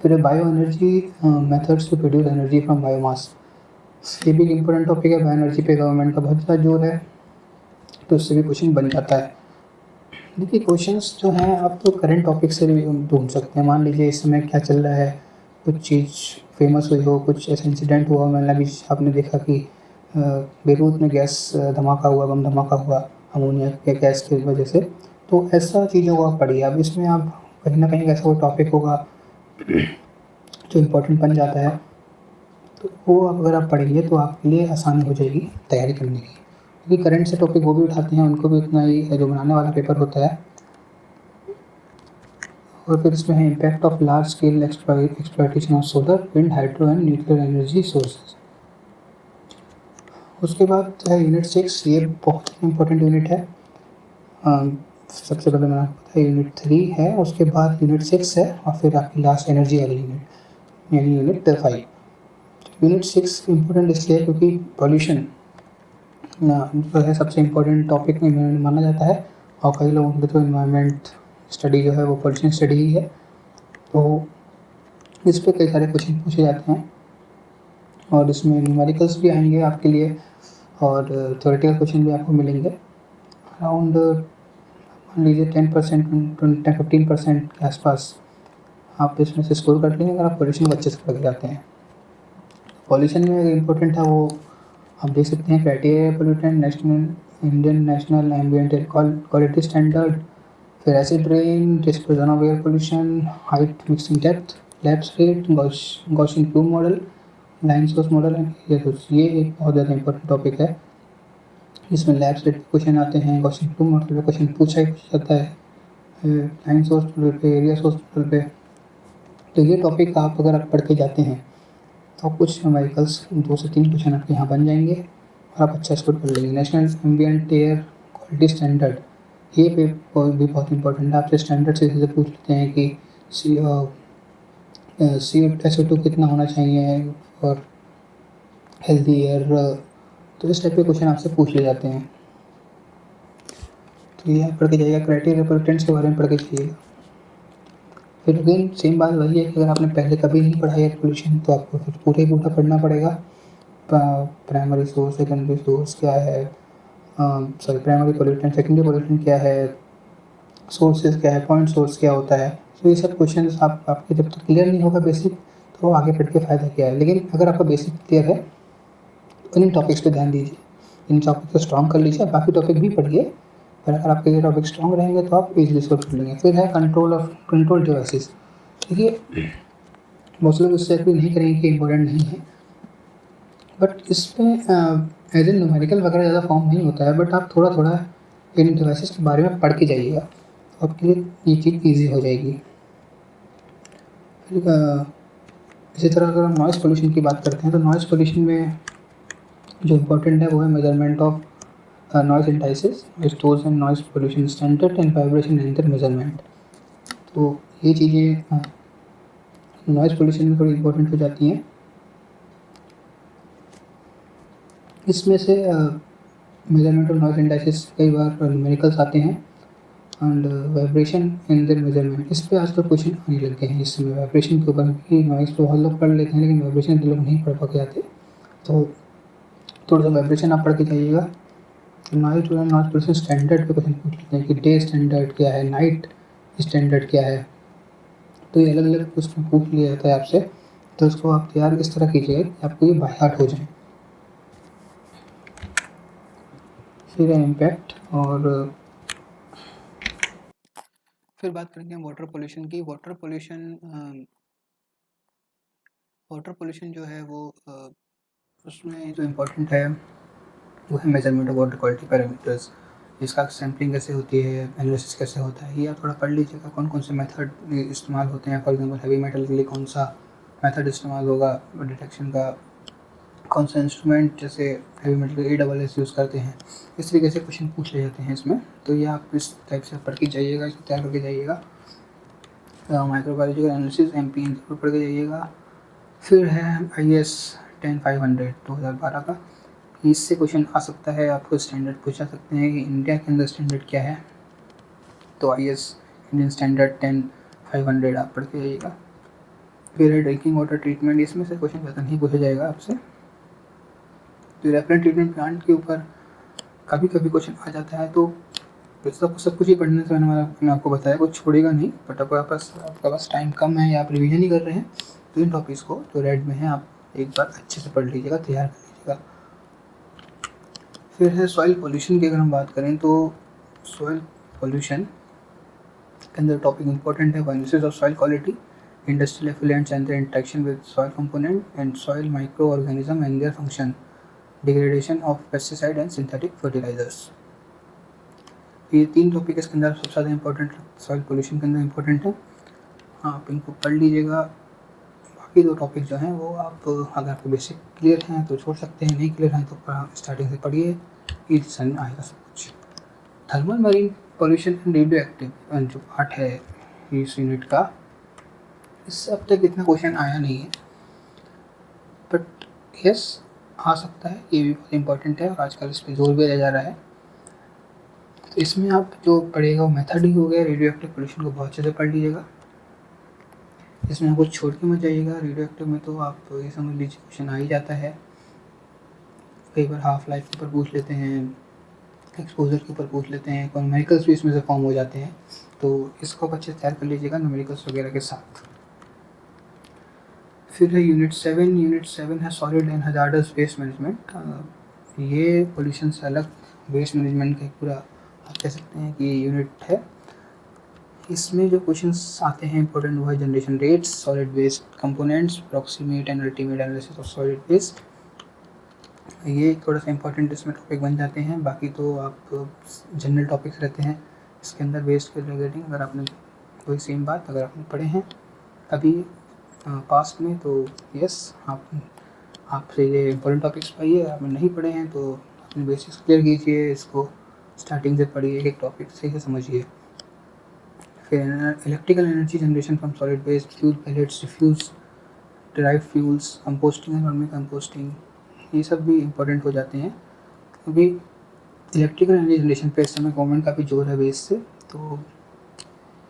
S1: फिर bio energy, methods to produce energy from biomass, ये भी इम्पोर्टेंट टॉपिक है। बायो एनर्जी पे गवर्नमेंट का बहुत ज़्यादा जोर है, तो इससे भी क्वेश्चन बन जाता है। देखिए क्वेश्चंस जो हैं आप तो करंट टॉपिक से भी ढूंढ सकते हैं। मान लीजिए इस समय क्या चल रहा है, कुछ चीज़ फेमस हुई हो, कुछ ऐसा इंसिडेंट हुआ, मतलब अभी आपने देखा कि बेरूत में गैस धमाका हुआ, बम धमाका हुआ अमोनिया के गैस की वजह से। तो ऐसा चीज़ों को आप पढ़िए। अब इसमें आप कहीं ना कहीं ऐसा कोई टॉपिक होगा जो इम्पोर्टेंट बन जाता है, तो वो अगर आप पढ़ेंगे तो आपके लिए आसानी हो जाएगी तैयारी करने की। क्योंकि करंट से टॉपिक वो भी उठाते हैं, उनको भी उतना ही जो बनाने वाला पेपर होता है। और फिर इसमें है impact of large scale exploitation of solar, wind, hydro and nuclear energy sources. उसके बाद है यूनिट 6, ये बहुत इंपॉर्टेंट यूनिट है। सबसे पहले मैंने आपको बताया यूनिट 3 है, उसके बाद यूनिट 6 है, और फिर आपकी लास्ट एनर्जी वाली यूनिट यानी यूनिट 5। यूनिट 6 इम्पोर्टेंट इसलिए क्योंकि पॉल्यूशन जो है सबसे इम्पोर्टेंट टॉपिक में माना जाता है, और कई लोगों के तो इन्वायरमेंट स्टडी जो है वो पॉल्यूशन स्टडी ही है। तो इस पर कई सारे क्वेश्चन पूछे जाते हैं, और इसमें न्यूमेरिकल्स भी आएंगे आपके लिए, और थ्योरेटिकल क्वेश्चन भी आपको मिलेंगे। अराउंड मान लीजिए 10%, 15% के आसपास आप इसमें से स्कोर कर लेंगे अगर आप पॉल्यूशन को अच्छे से पढ़ के जाते हैं। पॉल्यूशन में इम्पोर्टेंट है वो आप देख सकते हैं, criteria pollutant, national Indian national ambient air quality standard, फिर acid rain, dispersion of air pollution, height mixing depth, lapse rate, Gaussian plume model, line source model and area source. ये एक बहुत ज़्यादा इंपॉर्टेंट टॉपिक है। इसमें labs rate question आते हैं, Gaussian plume model पे क्वेश्चन पूछा जाता है, लाइन सोर्स मॉडल पे, एरिया सोर्स मॉडल पे। तो ये टॉपिक आप अगर आप पढ़ के जाते हैं तो कुछ न्यूमेरिकल्स 2 से 3 क्वेश्चन आपके यहाँ बन जाएंगे और आप अच्छा स्कोर कर लेंगे। National ambient air quality standard, ये पेपर भी बहुत इंपॉर्टेंट है। आपसे स्टैंडर्ड से पूछ लेते हैं कि CO2 कितना होना चाहिए और हेल्दी एयर, तो इस टाइप के क्वेश्चन आपसे पूछ ले जाते हैं। तो ये आप पढ़ के जाइएगा, क्राइटेरिया पोल्यूटेंट्स के बारे में पढ़ के जाइएगा। फिर अगेन सेम बात वही है कि अगर आपने पहले कभी नहीं पढ़ा एयर पोल्यूशन तो आपको फिर पूरा ही पूरा पढ़ना पड़ेगा। प्राइमरी सोर्स, सेकेंडरी सोर्स क्या है, प्राइमरी पोल्यूटेंट, सेकेंडरी पोल्यूटेंट क्या है, सोर्सेज क्या है, पॉइंट सोर्स क्या होता है। तो ये सब क्वेश्चन आपके जब तक क्लियर नहीं होगा बेसिक, तो आगे पढ़ के फ़ायदा क्या है। लेकिन अगर आपका बेसिक क्लियर है तो इन टॉपिक्स पे ध्यान दीजिए, इन टॉपिक को स्ट्रॉन्ग कर लीजिए, बाकी टॉपिक भी पढ़िए। पर अगर आपके ये टॉपिक स्ट्रॉन्ग रहेंगे तो आप इजीली इसको कर लेंगे। फिर है कंट्रोल डिवाइसेस। देखिए, बहुत लोग इससे एग्री नहीं करेंगे कि इम्पोर्टेंट नहीं है, बट इसमें एज ए न्यूमेरिकल वगैरह ज़्यादा फॉर्म नहीं होता है, बट आप थोड़ा थोड़ा इन डिवाइसेस के बारे में पढ़ के जाइएगा, तो आपके लिए ये चीज़ ईजी हो जाएगी। फिर इसी तरह अगर हम नॉइज़ पोल्यूशन की बात करते हैं, तो नॉइज़ पोल्यूशन में जो इम्पोर्टेंट है वो है measurement of noise indices, stores and noise pollution standard and vibration and measurement. तो ये चीज़ें नॉइज़ पोल्यूशन में थोड़ी इम्पोर्टेंट हो जाती हैं। इसमें से मेजरमेंट ऑफ नॉइज़ इंडाइसेस कई बार न्यूमेरिकल्स आते हैं, and vibration in their measurement. इस पर आजकल क्वेश्चन आने लग गए हैं इस समय वाइब्रेशन के ऊपर, कि नॉइज़ तो बहुत लोग पढ़ लेते हैं लेकिन वाइब्रेशन तो लोग नहीं पढ़ पाके आते। तो थोड़ा सा वाइब्रेशन आप पढ़ के जाइएगा। नॉइज़ पोल्यूशन स्टैंडर्ड पे क्वेश्चन पूछ लेते हैं कि डे स्टैंडर्ड क्या है, नाइट स्टैंडर्ड क्या है। तो ये अलग अलग उसमें पूछ लिया जाता है आपसे, तो उसको आप तैयार इस तरह कीजिएगा कि आपको ये बाय हार्ट हो जाए। फिर है इम्पैक्ट, और फिर बात करेंगे हम वाटर पोल्यूशन की। वाटर पोल्यूशन जो है वो उसमें जो इम्पोर्टेंट है वो है measurement of water quality parameters. इसका सैम्पलिंग कैसे होती है, एनालिसिस कैसे होता है, ये आप थोड़ा पढ़ लीजिएगा। कौन कौन से मेथड इस्तेमाल होते हैं, फॉर एग्जांपल हैवी मेटल के लिए कौन सा मेथड इस्तेमाल होगा डिटेक्शन का, कौन सा इंस्ट्रूमेंट जैसे हैवी मेटल ASS यूज़ करते हैं। इस तरीके से क्वेश्चन पूछ ले जाते हैं इसमें। तो ये आप इस टाइप से पढ़ के जाइएगा, इसको तैयार करके जाइएगा। माइक्रोबायोलॉजिकल एनालिसिस MPN जरूर पढ़ के जाइएगा। फिर है IS 10500 2012 का। इससे क्वेश्चन आ सकता है, आपको स्टैंडर्ड पूछा सकते हैं कि इंडिया के अंदर स्टैंडर्ड क्या है। तो IS इंडियन स्टैंडर्ड 10500 आप पढ़ के जाइएगा। फिर है ड्रिंकिंग वाटर ट्रीटमेंट। इसमें से क्वेश्चन ज़्यादा नहीं पूछा जाएगा आपसे। तो रेफरेंट ट्रीटमेंट प्लांट के ऊपर कभी कभी क्वेश्चन आ जाता है, तो सब कुछ ही पढ़ने से मैंने आपको बताया, कुछ छोड़ेगा नहीं। बट आपका पास टाइम कम है या आप रिवीजन ही कर रहे हैं, तो इन टॉपिक्स को जो रेड में है आप एक बार अच्छे से पढ़ लीजिएगा, तैयार कर लीजिएगा। फिर है सॉइल पोल्यूशन की अगर हम बात करें, तो सॉइल पोल्यूशन के अंदर टॉपिक इंपॉर्टेंट है analysis of soil quality, industrial effluents and their interaction with soil component and soil micro organism and their function, degradation of pesticide and synthetic fertilisers. ये 3 टॉपिक इसके अंदर सबसे ज़्यादा इंपॉर्टेंट सॉइल पोल्यूशन के अंदर important है। आप इनको पढ़ लीजिएगा। बाकी 2 टॉपिक जो हैं वो आप अगर आपके बेसिक क्लियर हैं तो छोड़ सकते हैं, नहीं क्लियर हैं तो स्टार्टिंग से पढ़िए, ईजी समझ आएगा सब कुछ। Thermal marine pollution and radio active जो पार्ट है इस यूनिट का, इससे अब तक इतना क्वेश्चन आया नहीं है, बट यस आ सकता है। ये भी बहुत इंपॉर्टेंट है और आजकल इस पर जोर भी दिया जा रहा है। तो इसमें आप जो पढ़ेगा वो मेथड ही हो गया। रेडियो एक्टिव पोल्यूशन को बहुत अच्छे से पढ़ लीजिएगा, इसमें आपको छोड़ के मत जाइएगा। रेडियो एक्टिव में तो आप ये समझ लीजिए क्वेश्चन आ ही जाता है। कई बार हाफ लाइफ के ऊपर पूछ लेते हैं, एक्सपोजर के ऊपर पूछ लेते हैं, न्यूमेरिकल्स भी इसमें से फॉर्म हो जाते हैं। तो इसको आप अच्छे से तैयार कर लीजिएगा न्यूमेरिकल्स वगैरह के साथ। फिर है यूनिट 7 है solid and hazardous waste management. ये पोल्यूशन से अलग वेस्ट मैनेजमेंट का पूरा आप कह सकते हैं कि यूनिट है। इसमें जो क्वेश्चंस आते हैं इंपॉर्टेंट वो है generation rates, solid waste components, approximate and ultimate analysis of solid waste. ये थोड़ा सा इंपॉर्टेंट इसमें टॉपिक बन जाते हैं। बाकी तो आप जनरल टॉपिक्स रहते हैं इसके अंदर वेस्ट के रिलेटिंग। अगर आपने कोई सेम बात अगर आपने पढ़े हैं अभी पास्ट में, तो यस आपसे ये इंपॉर्टेंट टॉपिक्स पढ़िए। अगर आपने नहीं पढ़े हैं तो अपने बेसिक्स क्लियर कीजिए, इसको स्टार्टिंग से पढ़िए, एक टॉपिक सही से समझिए। फिर electrical energy generation from solid waste, fuel pellets, refuse drive fuels, composting and vermi composting, ये सब भी इम्पोर्टेंट हो जाते हैं, क्योंकि इलेक्ट्रिकल एनर्जी जनरेशन पे इस समय गवर्नमेंट का भी जोर है वेस्ट से। तो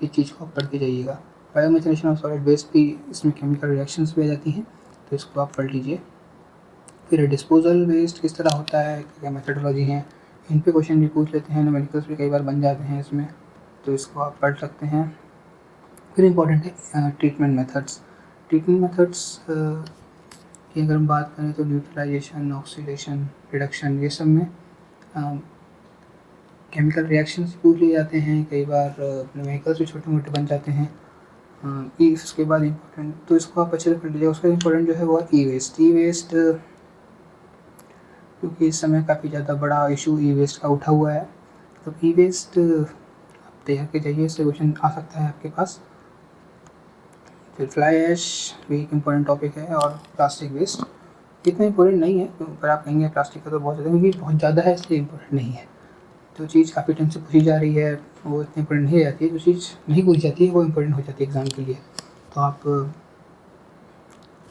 S1: इस चीज़ को आप पढ़ के जाइएगा। बायोमेथिनेशन ऑफ सॉलिड वेस्ट भी, इसमें केमिकल रिएक्शंस भी आ जाती हैं, तो इसको आप पढ़ लीजिए। फिर डिस्पोजल वेस्ट किस तरह होता है, क्या मेथडोलॉजी है, इन पे क्वेश्चन भी पूछ लेते हैं, न्यूमेरिकल्स भी कई बार बन जाते हैं इसमें, तो इसको आप पढ़ सकते हैं। फिर इम्पोर्टेंट है ट्रीटमेंट मेथड्स। ट्रीटमेंट मेथड्स की अगर हम बात करें तो न्यूट्रलाइजेशन, ऑक्सीडेशन, रिडक्शन, ये सब में केमिकल रिएक्शंस पूछ लिए जाते हैं। कई बार न्यूमेरिकल्स भी छोटे मोटे बन जाते हैं। इसके बाद इम्पोर्टेंट, तो इसको आप अच्छे से पढ़ लीजिए। उसका इम्पोर्टेंट जो है वो ई वेस्ट। ई वेस्ट क्योंकि इस समय काफ़ी ज़्यादा बड़ा इशू ई वेस्ट का उठा हुआ है, तो ई वेस्ट आप तैयार के जाइए, इससे क्वेश्चन आ सकता है आपके पास। फिर फ्लाई ऐश भी एक इम्पोर्टेंट टॉपिक है, और प्लास्टिक वेस्ट इतना इम्पोर्टेंट नहीं है, पर आप कहेंगे प्लास्टिक का तो बहुत ज़्यादा, क्योंकि बहुत ज़्यादा है इसलिए इम्पोर्टेंट नहीं है। जो चीज़ काफ़ी टाइम से पूछी जा रही है वो इतनी इम्पोर्टेंट नहीं रहती है, जो चीज़ नहीं पूछी जाती है वो इम्पोर्टेंट हो जाती है एग्ज़ाम के लिए। तो आप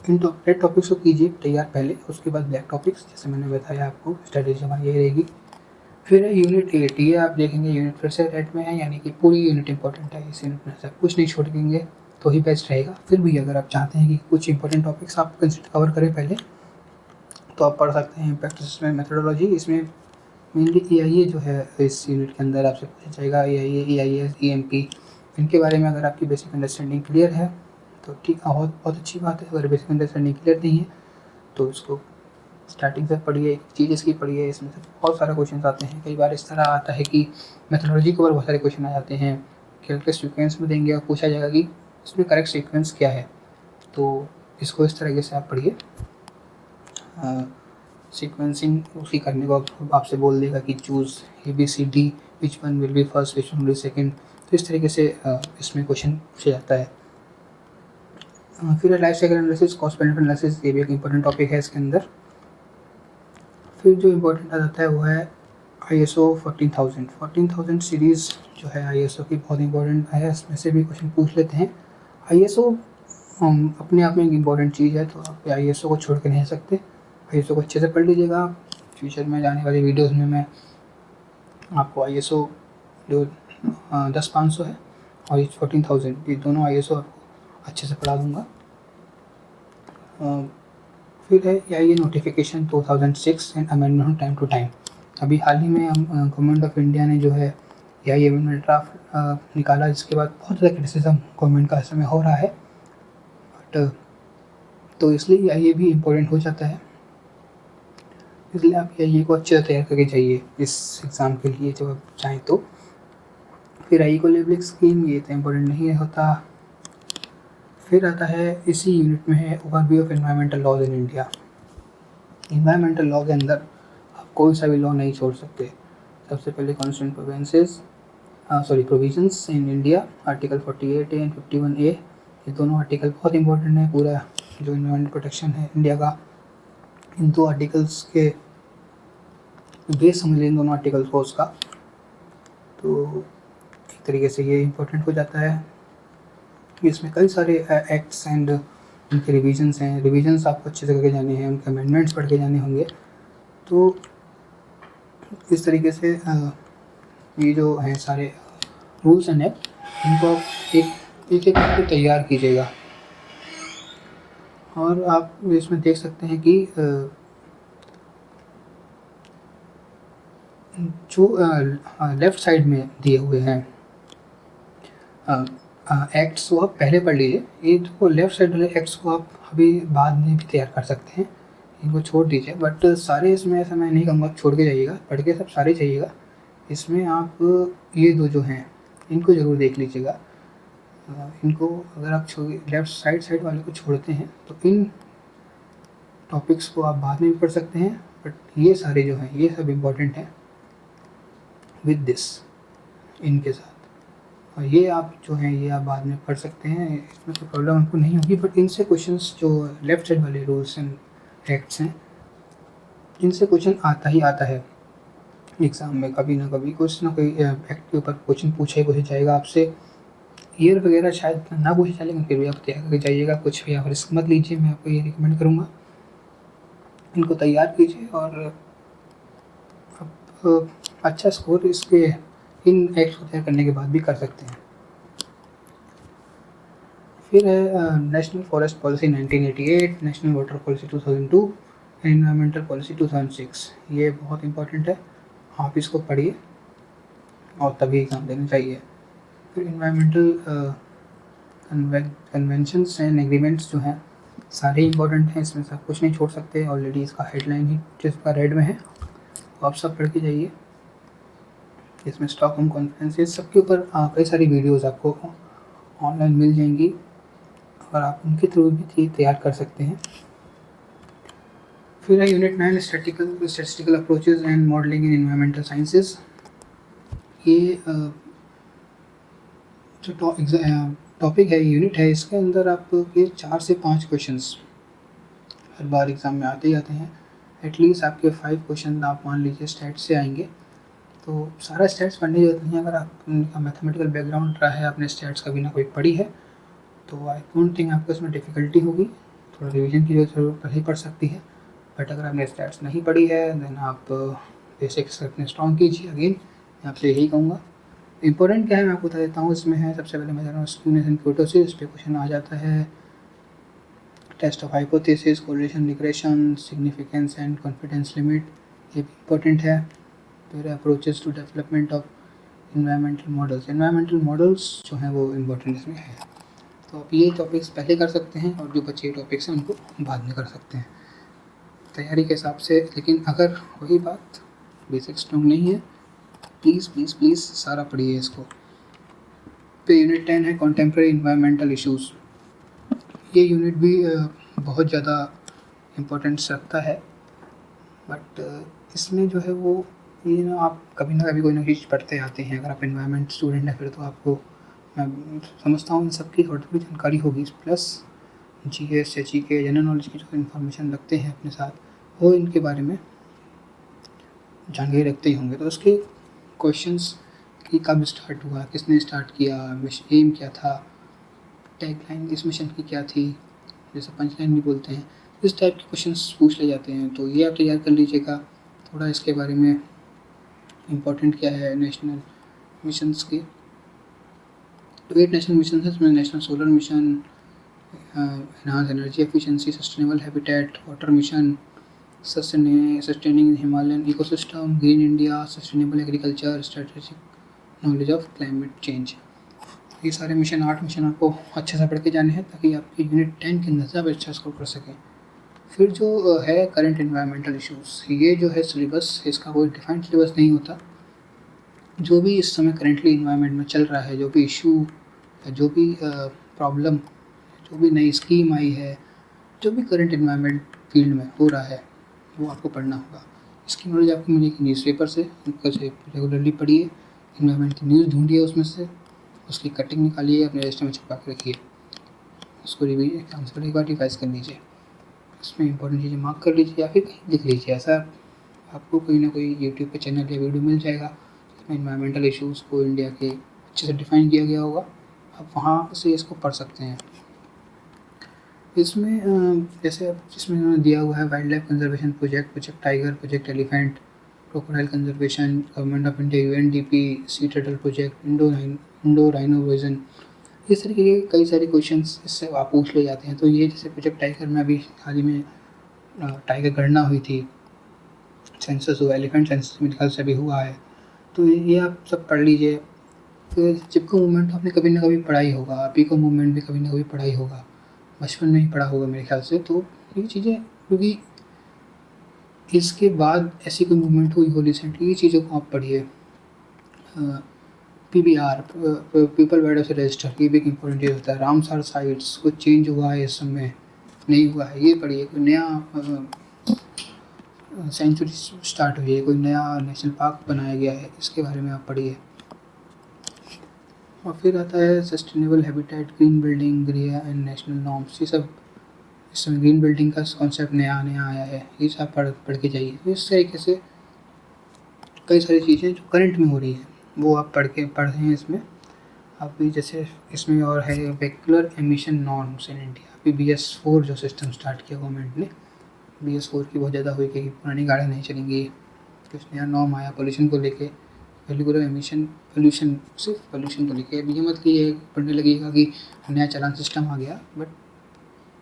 S1: इन रेड टॉपिक्स को कीजिए तैयार पहले, उसके बाद ब्लैक टॉपिक्स, जैसे मैंने बताया आपको स्ट्रेटेजी हमारी यही रहेगी। फिर है यूनिट 8, ये आप देखेंगे यूनिट फिर से रेड में है, यानी कि पूरी यूनिट इंपॉर्टेंट है। इस यूनिट में सब कुछ नहीं छोड़ेंगे तो ही बेस्ट रहेगा। फिर भी अगर आप चाहते हैं कि कुछ इंपॉर्टेंट टॉपिक्स आप कंसिडर कवर करें पहले, तो आप पढ़ सकते हैं इम्पैक्ट असेसमेंट मेथोडोलॉजी। इसमें मेनली EIA जो है इस यूनिट के अंदर आपसे पूछा जाएगा, EIA, EIS, EMP, इनके बारे में अगर आपकी बेसिक अंडरस्टैंडिंग क्लियर है तो ठीक, बहुत बहुत अच्छी बात है। अगर बेसिक अंडरस्टैंडिंग क्लियर नहीं है तो इसको स्टार्टिंग से पढ़िए, एक चीज़ इसकी पढ़िए, इसमें से बहुत सारे क्वेश्चन आते हैं। कई बार इस तरह आता है कि मेथोडोलॉजी के ऊपर बहुत सारे क्वेश्चन आ जाते हैं, करेक्ट सीक्वेंस में देंगे और पूछा जाएगा कि इसमें करेक्ट सीक्वेंस क्या है, तो इसको इस तरीके से आप पढ़िए। सीक्वेंसिंग उसकी करने को आपसे बोल देगा कि choose ABCD, which one will be first, which one will be second, तो इस तरीके से इसमें क्वेश्चन पूछा जाता है। फिर life cycle analysis, cost benefit analysis, ये भी एक इम्पोर्टेंट टॉपिक है इसके अंदर। फिर जो इम्पोर्टेंट आ जाता है वो है ISO 14000 सीरीज़ जो है ISO की, बहुत इंपॉर्टेंट है, इसमें से भी क्वेश्चन पूछ लेते हैं। ISO अपने आप में एक इम्पॉर्टेंट चीज़ है, तो आप ISO को छोड़ के नहीं सकते। ISO को अच्छे से पढ़ लीजिएगा। फ्यूचर में जाने वाली वीडियोज़ में मैं आपको ISO जो 10-500 है और 14000, ये दोनों ISO आपको अच्छे से पढ़ा दूँगा। फिर है EIA notification 2006 and amendment time to time. अभी हाल ही में गवर्नमेंट ऑफ इंडिया ने जो है EIA अमेंडमेंट ड्राफ्ट निकाला, जिसके बाद बहुत ज़्यादा क्रिटिसिज्म गवर्नमेंट का इस समय हो रहा है, बट तो इसलिए EIA भी इम्पोर्टेंट हो जाता है। इसलिए आप EIA को अच्छे से तैयार करके जाइए इस एग्ज़ाम के लिए जब आप चाहें तो। फिर IE लेबलिंग स्कीम, ये इतना इम्पोर्टेंट नहीं होता। फिर आता है इसी यूनिट में है overview of environmental laws in India. Environmental law के अंदर आप कोई सा भी लॉ नहीं छोड़ सकते। सबसे पहले constituent provisions in India, article 48A and 51A, ये दोनों आर्टिकल बहुत इंपॉर्टेंट है। पूरा जो एनवायरमेंट प्रोटेक्शन है इंडिया का, इन दो आर्टिकल्स के बेस समझ लें, इन दोनों आर्टिकल्स को उसका, तो एक तरीके से ये इम्पोर्टेंट हो जाता है। इसमें कई सारे एक्ट्स एंड उनके रिविजन्स हैं, रिविजन्स आपको अच्छे से करके जाने हैं, उनके अमेंडमेंट्स पढ़ के जाने होंगे। तो इस तरीके से ये जो हैं सारे रूल्स एंड एक्ट, इनको आप एक करके तैयार कीजिएगा। और आप इसमें देख सकते हैं कि जो लेफ़्ट साइड में दिए हुए हैं एक्ट्स, वो आप पहले पढ़ लीजिए। ये जो लेफ़्ट साइड वाले एक्ट्स को आप अभी बाद में भी तैयार कर सकते हैं, इनको छोड़ दीजिए। बट सारे इसमें ऐसा मैं नहीं कहूँगा छोड़ के जाइएगा, पढ़ के सब सारे जाइएगा। इसमें आप ये दो जो हैं इनको ज़रूर देख लीजिएगा। इनको अगर आप लेफ़्ट साइड वाले को छोड़ते हैं तो इन टॉपिक्स को आप बाद में भी पढ़ सकते हैं, बट ये सारे जो हैं ये सब इम्पॉर्टेंट हैं विद दिस, इनके साथ। और ये आप जो हैं ये आप बाद में पढ़ सकते हैं, इसमें कोई प्रॉब्लम आपको नहीं होगी। बट इनसे क्वेश्चंस जो लेफ़्ट साइड वाले रूल्स एंड एक्ट्स हैं, इनसे क्वेश्चन आता ही आता है एग्ज़ाम में। कभी ना कभी कुछ ना कोई एक्ट के ऊपर क्वेश्चन पूछे जाएगा आपसे। ईयर वगैरह शायद ना पूछे जाए, लेकिन फिर भी आप तैयार करके जाइएगा। कुछ भी आप रिस्क मत लीजिए, मैं आपको ये रिकमेंड करूँगा। इनको तैयार कीजिए और आप अच्छा स्कोर इसके इन एक्ट्स को तैयार करने के बाद भी कर सकते हैं। फिर है national forest policy 1988, national water policy 2002, environmental policy 2006, ये बहुत इंपॉर्टेंट है, आप इसको पढ़िए और तभी एग्ज़ाम देना चाहिए। फिर इन्वायरमेंटल कन्वेंशंस एंड एग्रीमेंट्स जो हैं सारे इंपॉर्टेंट हैं, इसमें से आप कुछ नहीं छोड़ सकते। ऑलरेडी इसका हेडलाइन ही जिसका रेड में है वो आप सब पढ़ के जाइए। इसमें स्टॉकहोम कॉन्फ्रेंस, ये सबके ऊपर कई सारी वीडियोस आपको ऑनलाइन मिल जाएंगी और आप उनके थ्रू भी तैयार कर सकते हैं। फिर है unit 9 statistical approaches and modelling in environmental sciences. ये जो टॉपिक है, यूनिट है, इसके अंदर आपके 4 से 5 क्वेश्चंस हर बार एग्ज़ाम में आते ही आते हैं। एटलीस्ट आपके 5 क्वेश्चन आप मान लीजिए स्टैट्स से आएंगे, तो सारा स्टैट्स पढ़ने की जरूरत नहीं है। अगर आपका मैथमेटिकल बैकग्राउंड रहा है, आपने स्टैट्स कभी ना कोई पढ़ी है, तो आई डोंट थिंक आपको इसमें डिफ़िकल्टी होगी। थोड़ा रिवीजन की जरूरत ही पड़ सकती है, बट अगर आपने स्टैट्स नहीं पढ़ी है देन आप बेसिक्स अपने स्ट्रॉन्ग कीजिए। अगेन मैं आपसे यही कहूँगा। इंपॉर्टेंट क्या है मैं आपको बता देता हूँ। इसमें है सबसे पहले मैं जा रहा हूँ स्क्यूनेस एंड कुर्टोसिस, इस पर क्वेश्चन आ जाता है। Test of hypothesis, correlation, regression, significance and confidence limit, ये भी इम्पोर्टेंट है। फिर approaches to development of environmental models, environmental models जो हैं वो इम्पोर्टेंट इसमें है। तो आप ये टॉपिक्स पहले कर सकते हैं और जो बचे टॉपिक्स हैं उनको बाद में कर सकते हैं तैयारी के हिसाब से। लेकिन अगर वही बात बेसिक स्ट्रॉन्ग नहीं है, प्लीज़ प्लीज़ प्लीज़ सारा पढ़िए इसको। फिर यूनिट 10 है कॉन्टेम्प्रेरी इन्वायरमेंटल इश्यूज़। ये यूनिट भी बहुत ज़्यादा इम्पोर्टेंस रखता है, बट इसमें जो है वो ये ना आप कभी ना कभी कोई ना चीज़ पढ़ते आते हैं। अगर आप इन्वायरमेंट स्टूडेंट हैं फिर तो आपको मैं समझता हूँ इन सब की थोड़ी थोड़ी जानकारी होगी। प्लस जीएस या जीके जनरल नॉलेज की जो इन्फॉर्मेशन रखते हैं अपने साथ, वो इनके बारे में जानकारी रखते ही होंगे। तो उसके क्वेश्चंस कि कब स्टार्ट हुआ, किसने स्टार्ट किया, एम क्या था, टैगलाइन इस मिशन की क्या थी, जैसे पंचलाइन भी बोलते हैं, इस टाइप के क्वेश्चंस पूछ ले जाते हैं। तो ये आप तैयार कर लीजिएगा थोड़ा इसके बारे में। इम्पोर्टेंट क्या है नेशनल मिशंस की, तो 8 नेशनल मिशन है इसमें। National solar mission, enhance energy efficiency, sustainable habitat, water mission, sustaining Himalayan ecosystem, green India, sustainable agriculture, strategic knowledge of climate change. ये सारे मिशन 8 मिशन आपको अच्छे से पढ़ के जाने हैं ताकि आपकी यूनिट 10 के अंदर से आप अच्छा स्कोर कर सकें। फिर जो है करंट इन्वायरमेंटल इश्यूज़, ये जो है सिलेबस, इसका कोई डिफाइंड सिलेबस नहीं होता। जो भी इस समय करेंटली इन्वायरमेंट में चल रहा है, जो भी इशू या जो भी प्रॉब्लम, जो भी नई स्कीम आई है, जो भी करंट इन्वायरमेंट फील्ड में हो रहा है, वो आपको पढ़ना होगा। इसकी नॉलेज आपको मिलेगी न्यूज़पेपर से, उनको से रेगुलरली पढ़िए। इन्वायरमेंट की न्यूज़ ढूंढिए, उसमें से उसकी कटिंग निकालिए, अपने रजिस्टर में छपा के रखिए, उसको एग्जाम से एक बार रिवाइज कर लीजिए, इसमें इंपॉर्टेंट चीज़ें मार्क कर लीजिए या फिर कहीं लिख लीजिए। ऐसा आपको कोई ना कोई यूट्यूब पे चैनल या वीडियो मिल जाएगा जिसमें इन्वायरमेंटल इश्यूज़ को इंडिया के अच्छे से डिफाइन किया गया होगा, आप वहाँ से इसको पढ़ सकते हैं। इसमें जैसे जिसमें इन्होंने दिया हुआ है wild life conservation project, project tiger, project elephant, crocodile conservation, government of India, UNDP, sea turtle project, Indo rhino vision, इस तरीके के कई सारे क्वेश्चंस इससे आप पूछ ले जाते हैं। तो ये जैसे प्रोजेक्ट टाइगर में अभी हाल ही में टाइगर गणना हुई थी, सेंसस हुआ, एलिफेंट सेंसस मेरे ख्याल से अभी हुआ है, तो ये आप सब पढ़ लीजिए। फिर चिपको मूवमेंट आपने कभी ना कभी पढ़ा ही होगा, पीको मूवमेंट भी कभी ना कभी पढ़ा ही होगा, बचपन में ही पढ़ा होगा मेरे ख्याल से। तो ये चीज़ें, क्योंकि इसके बाद ऐसी कोई मूवमेंट हुई हो रिसेंटली, ये चीज़ों को आप पढ़िए। PBR, पीपल बायोडायवर्सिटी रजिस्टर, ये भी एक इंपॉर्टेंट चीज़ होता है। रामसर साइट्स कुछ चेंज हुआ है इस समय, नहीं हुआ है, ये पढ़िए। कोई नया सेंचुरी स्टार्ट हुई है, कोई नया नेशनल पार्क बनाया गया है, इसके बारे में आप पढ़िए। और फिर आता है सस्टेनेबल हैबिटेट, ग्रीन बिल्डिंग, ग्रिया एंड नेशनल नॉर्म्स, ये सब इस समय ग्रीन बिल्डिंग का कॉन्सेप्ट नया आया है, ये सब पढ़ के जाइए। तो इस तरीके से कई सारी चीज़ें जो करंट में हो रही हैं वो आप पढ़ रहे हैं इसमें। अभी जैसे इसमें और है व्हीकलर एमिशन नॉर्म्स इन इंडिया, अभी BS4 जो सिस्टम स्टार्ट किया गवर्नमेंट ने, BS4 की बहुत ज़्यादा हुई कि पुरानी गाड़ियाँ नहीं चलेंगी, कुछ नया नॉर्म आया पोल्यूशन को लेके, व्हीकलर एमिशन, सिर्फ पोल्यूशन को लेके। अब ये मत कि ये पढ़ने लगेगा कि नया चालान सिस्टम आ गया, बट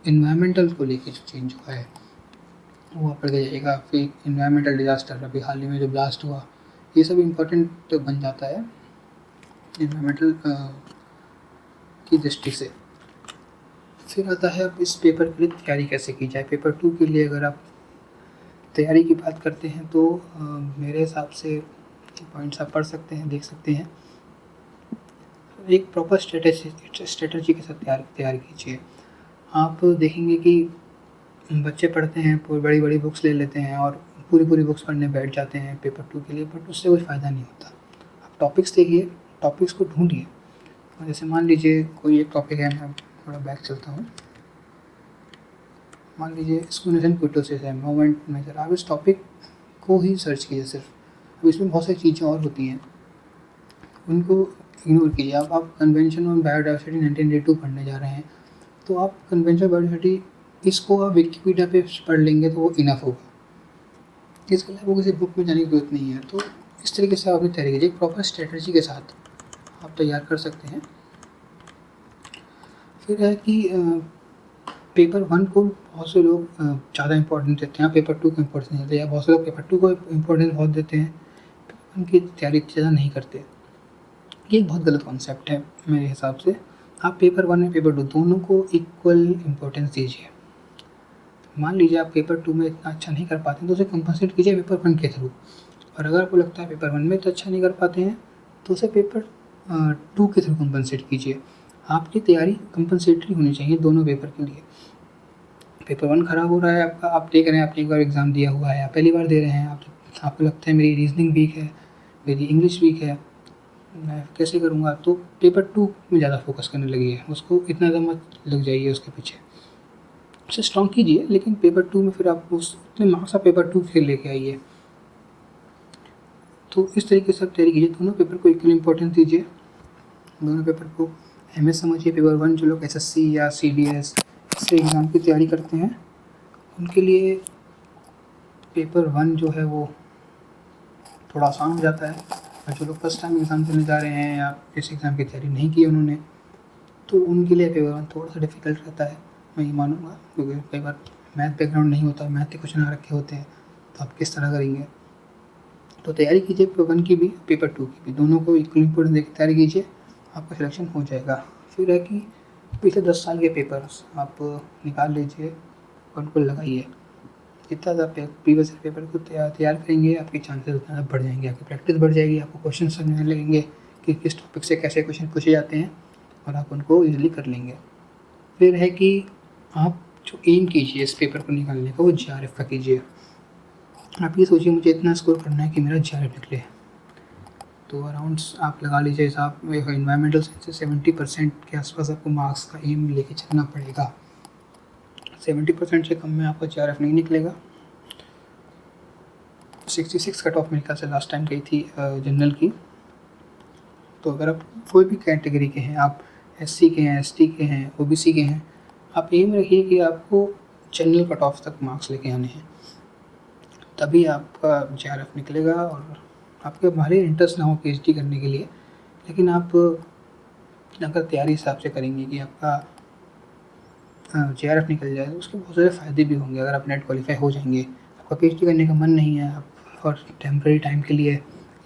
S1: इन्वायरमेंटल को लेके जो चेंज हुआ है वो पड़ जाएगा। फिर इन्वायरमेंटल डिज़ास्टर, अभी हाल ही में जो ब्लास्ट हुआ, ये सब इम्पोर्टेंट बन जाता है इन्वायरमेंटल की दृष्टि से। फिर आता है अब इस पेपर के लिए तैयारी कैसे की जाए। पेपर 2 के लिए अगर आप तैयारी की बात करते हैं तो मेरे हिसाब से पॉइंट्स आप पढ़ सकते हैं, देख सकते हैं। एक प्रॉपर स्ट्रेटजी के साथ तैयार कीजिए। आप देखेंगे कि बच्चे पढ़ते हैं, बड़ी बड़ी बुक्स ले लेते हैं और पूरी बुक्स पढ़ने बैठ जाते हैं पेपर 2 के लिए, बट उससे कोई फ़ायदा नहीं होता। आप टॉपिक्स देखिए, टॉपिक्स को ढूंढिए। जैसे मान लीजिए कोई एक टॉपिक है, मैं थोड़ा बैक चलता हूँ। मान लीजिए स्कूनेशन क्विटोसिस है, मोमेंट मेजर। आप इस टॉपिक को ही सर्च कीजिए सिर्फ। अब इसमें बहुत सारी चीज़ें और होती हैं, उनको इग्नोर कीजिए। आप कन्वेंशन ऑन बायोडाइवर्सिटी 1982 पढ़ने जा रहे हैं, तो आप कन्वेंशन बायोडाइवर्सिटी इसको आप विकिपीडिया पे पढ़ लेंगे तो वो इनफ होगा। इसके लिए आपको किसी बुक में जाने की जरूरत नहीं है। तो इस तरीके से आप अपनी तैयारी कीजिए, प्रॉपर स्ट्रेटजी के साथ आप तैयार कर सकते हैं। फिर है कि पेपर 1 को बहुत से लोग ज़्यादा इंपॉर्टेंस देते हैं, पेपर 2 को इंपॉर्टेंस नहीं देते, या बहुत से लोग पेपर 2 को इंपॉर्टेंस बहुत देते हैं, पेपर 1 की तैयारी ज़्यादा नहीं करते। ये एक बहुत गलत कॉन्सेप्ट है मेरे हिसाब से। आप पेपर 1 और पेपर 2 दोनों को इक्वल इम्पोर्टेंस दीजिए। मान लीजिए आप पेपर 2 में इतना अच्छा नहीं कर पाते हैं तो उसे कंपनसेट कीजिए पेपर 1 के थ्रू। और अगर आपको लगता है पेपर 1 में तो अच्छा नहीं कर पाते हैं तो उसे पेपर 2 के थ्रू कंपनसेट कीजिए। आपकी तैयारी कंपनसेटरी होनी चाहिए दोनों पेपर के लिए। पेपर 1 ख़राब हो रहा है आपका, आप देख रहे हैं, आपने एक बार एग्ज़ाम दिया हुआ है, आप पहली बार दे रहे हैं, आपको लगता है मेरी रीजनिंग वीक है, मेरी इंग्लिश वीक है, मैं कैसे करूँगा, तो पेपर 2 में ज़्यादा फोकस करने लगिए, उसको इतना ज़्यादा मत लग जाइए उसके पीछे। उसे स्ट्रॉन्ग कीजिए, लेकिन पेपर 2 में फिर आप उस उतने मार्क्स आप पेपर 2 के लेके आइए। तो इस तरीके से आप तैयारी कीजिए, दोनों पेपर को इक्वल इम्पोर्टेंस दीजिए, दोनों पेपर को अहमियत समझिए। पेपर 1 जो लोग SSC या CDS से एग्ज़ाम की तैयारी करते हैं उनके लिए पेपर 1 जो है वो थोड़ा आसान हो जाता है, और जो लोग फर्स्ट टाइम एग्ज़ाम देने जा रहे हैं या इस एग्ज़ाम की तैयारी नहीं की उन्होंने, तो उनके लिए पेपर 1 थोड़ा सा डिफ़िकल्ट रहता है, मैं ये मानूँगा। क्योंकि कई बार मैथ बैकग्राउंड नहीं होता, मैथ के क्वेश्चन आ रखे होते हैं, तो आप किस तरह करेंगे। तो तैयारी कीजिए पेपर 1 की भी, पेपर 2 की भी, दोनों को इक्वल इम्पोर्टेंस देकर तैयारी कीजिए, आपका सिलेक्शन हो जाएगा। फिर है कि पिछले 10 साल के पेपर्स आप निकाल लीजिए, उनको लगाइए। जितना ज़्यादा प्रीवियस पेपर को तैयार करेंगे, आपके चांसेस उतना बढ़ जाएंगे, आपकी प्रैक्टिस बढ़ जाएगी, आपको क्वेश्चन समझने लगेंगे कि किस टॉपिक से कैसे क्वेश्चन पूछे जाते हैं, और आप उनको ईजिली कर लेंगे। फिर है कि आप जो एम कीजिए इस पेपर को निकालने का, वो GRF का कीजिए। आप ये सोचिए मुझे इतना स्कोर करना है कि मेरा GRF निकले, तो अराउंड आप लगा लीजिए हिसाब, इन्वायरमेंटल साइंस 70% के आसपास आपको मार्क्स का एम लेके चलना पड़ेगा। 70% से कम में आपका GRF नहीं निकलेगा। 66 कट ऑफ मेरे ख्याल से लास्ट टाइम गई थी जनरल की। तो अगर आप कोई भी कैटेगरी के हैं, आप SC के हैं, ST के हैं, OBC के हैं, आप एम रखिए कि आपको जनरल कट ऑफ तक मार्क्स लेके आने हैं, तभी आपका GRF निकलेगा। और आपके भले इंटरेस्ट ना हो PhD करने के लिए, लेकिन आप अगर तैयारी हिसाब से करेंगे कि आपका GRF निकल जाए तो उसके बहुत सारे फ़ायदे भी होंगे। अगर आप नेट क्वालिफाई हो जाएंगे, आपका PhD करने का मन नहीं है, आप और टेम्परेरी टाइम के लिए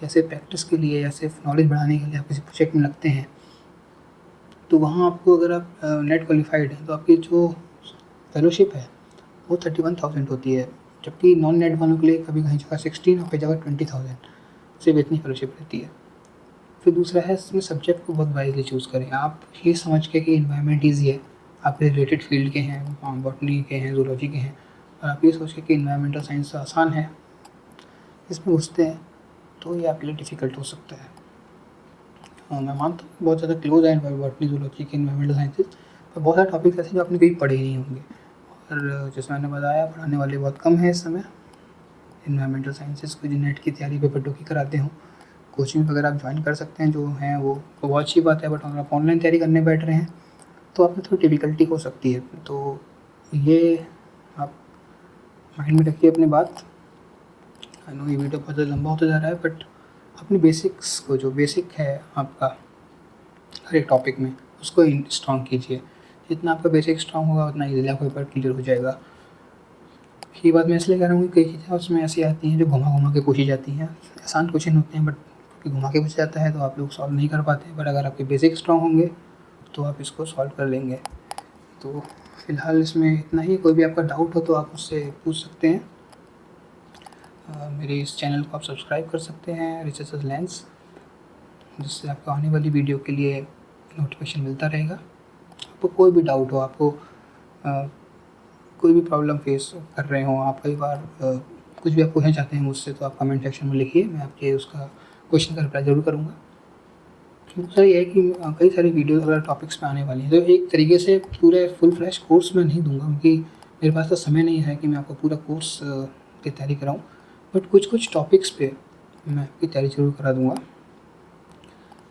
S1: या सिर्फ प्रैक्टिस के लिए या सिर्फ नॉलेज बढ़ाने के लिए आप किसी प्रोजेक्ट में लगते हैं, तो वहाँ आपको, अगर आप नेट क्वालिफाइड हैं, तो आपकी जो फेलोशिप है वो 31,000 होती है, जबकि नॉन नेट वालों के लिए कभी कहीं जगह 16 और कई जगह 20,000 सिर्फ इतनी फेलोशिप रहती है। फिर दूसरा है, इसमें सब्जेक्ट को बहुत वाइजली चूज़ करें। आप ये समझ के कि इन्वायरमेंट ईजी है, आपके रिलेटेड फील्ड के हैं, बॉटनी के हैं, जूलॉजी के हैं, और आप ये सोच के कि इन्वायरमेंटल साइंस आसान है, इसमें घुसते हैं तो ये आपके लिए डिफ़िकल्ट हो सकता है। मैं मानता हूँ बहुत ज़्यादा क्लोज है बॉटनी, जूलॉजी के, इन्वायरमेंटल साइंसेज, पर बहुत सारे टॉपिक्स ऐसे जो आपने कभी पढ़े ही नहीं होंगे, और जैसे मैंने बताया पढ़ाने वाले बहुत कम है इस समय इन्वायरमेंटल साइंसेज को, जो नेट की तैयारी पेपर 2 की कराते हों। कोचिंग वगैरह आप ज्वाइन कर सकते हैं जो हैं, वो तो बहुत अच्छी बात है, बट अगर आप ऑनलाइन तैयारी करने बैठ रहे हैं तो आपको थोड़ी डिफ़िकल्टी हो सकती है। तो ये आप माइंड में रखिए अपनी बात। आई नो ये वीडियो बहुत ज़्यादा लंबा होता जा रहा है, बट अपनी बेसिक्स को, जो बेसिक है आपका हर एक टॉपिक में, उसको स्ट्रॉन्ग कीजिए। जितना आपका बेसिक स्ट्रॉन्ग होगा उतना ईजिली आपका पेपर क्लियर हो जाएगा। ये बात मैं इसलिए कह रहा हूँ कि कई चीज़ें उसमें ऐसी आती हैं जो घुमा के पूछी जाती हैं। आसान क्वेश्चन होते हैं बट घुमा के पूछा जाता है तो आप लोग सॉल्व नहीं कर पाते, बट अगर आपके बेसिक स्ट्रॉन्ग होंगे तो आप इसको सॉल्व कर लेंगे। तो फ़िलहाल इसमें इतना ही। कोई भी आपका डाउट हो तो आप मुझसे पूछ सकते हैं। मेरे इस चैनल को आप सब्सक्राइब कर सकते हैं रिसर्च लेंस, जिससे आपको आने वाली वीडियो के लिए नोटिफिकेशन मिलता रहेगा। आपको कोई भी डाउट हो, आपको कोई भी प्रॉब्लम फेस कर रहे हो आप, कई बार कुछ भी आप पूछना चाहते हैं मुझसे, तो आप कमेंट सेक्शन में लिखिए, मैं आपके उसका क्वेश्चन का रिप्लाई ज़रूर करूँगा। दूसरा ये है कि कई सारी वीडियोज़ अगर टॉपिक्स पे आने वाली हैं, तो एक तरीके से पूरे फुल फ्लैश कोर्स मैं नहीं दूँगा, क्योंकि मेरे पास तो समय नहीं है कि मैं आपको पूरा कोर्स की तैयारी कराऊँ। बट कुछ टॉपिक्स पे मैं आपकी तैयारी ज़रूर करा दूँगा,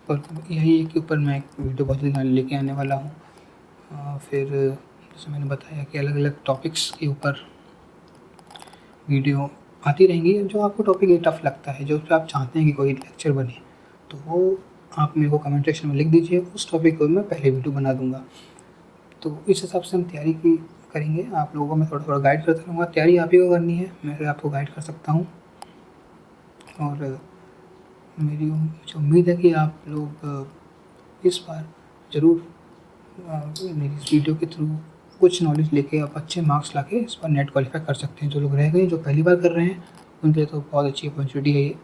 S1: और यही है कि ऊपर मैं एक वीडियो बहुत जल्द लेके आने वाला हूँ। फिर जैसे मैंने बताया कि अलग अलग टॉपिक्स के ऊपर वीडियो आती रहेंगी। जो आपको टॉपिक ये टफ़ लगता है, जो आप चाहते हैं कि कोई लेक्चर बने, तो वो आप मेरे को कमेंट सेक्शन में लिख दीजिए, उस टॉपिक को मैं पहले वीडियो बना दूँगा। तो इस हिसाब से हम तैयारी की करेंगे। आप लोगों को मैं थोड़ा गाइड करता रहूँगा। तैयारी आप ही को करनी है, मैं आपको गाइड कर सकता हूँ। और मेरी मुझे उम्मीद है कि आप लोग इस बार ज़रूर मेरी इस वीडियो के थ्रू कुछ नॉलेज लेके आप अच्छे मार्क्स लाके इस बार नेट क्वालिफाई कर सकते हैं। जो लोग रह गए, जो पहली बार कर रहे हैं, उनके लिए तो बहुत अच्छी अपॉर्चुनिटी है ये।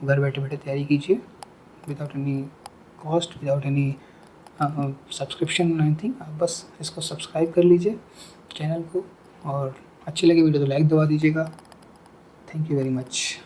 S1: घर बैठे बैठे तैयारी कीजिए, without any cost, without any subscription, anything. आप बस इसको सब्सक्राइब कर लीजिए चैनल को, और अच्छी लगी वीडियो तो लाइक दबा दीजिएगा। Thank you very much.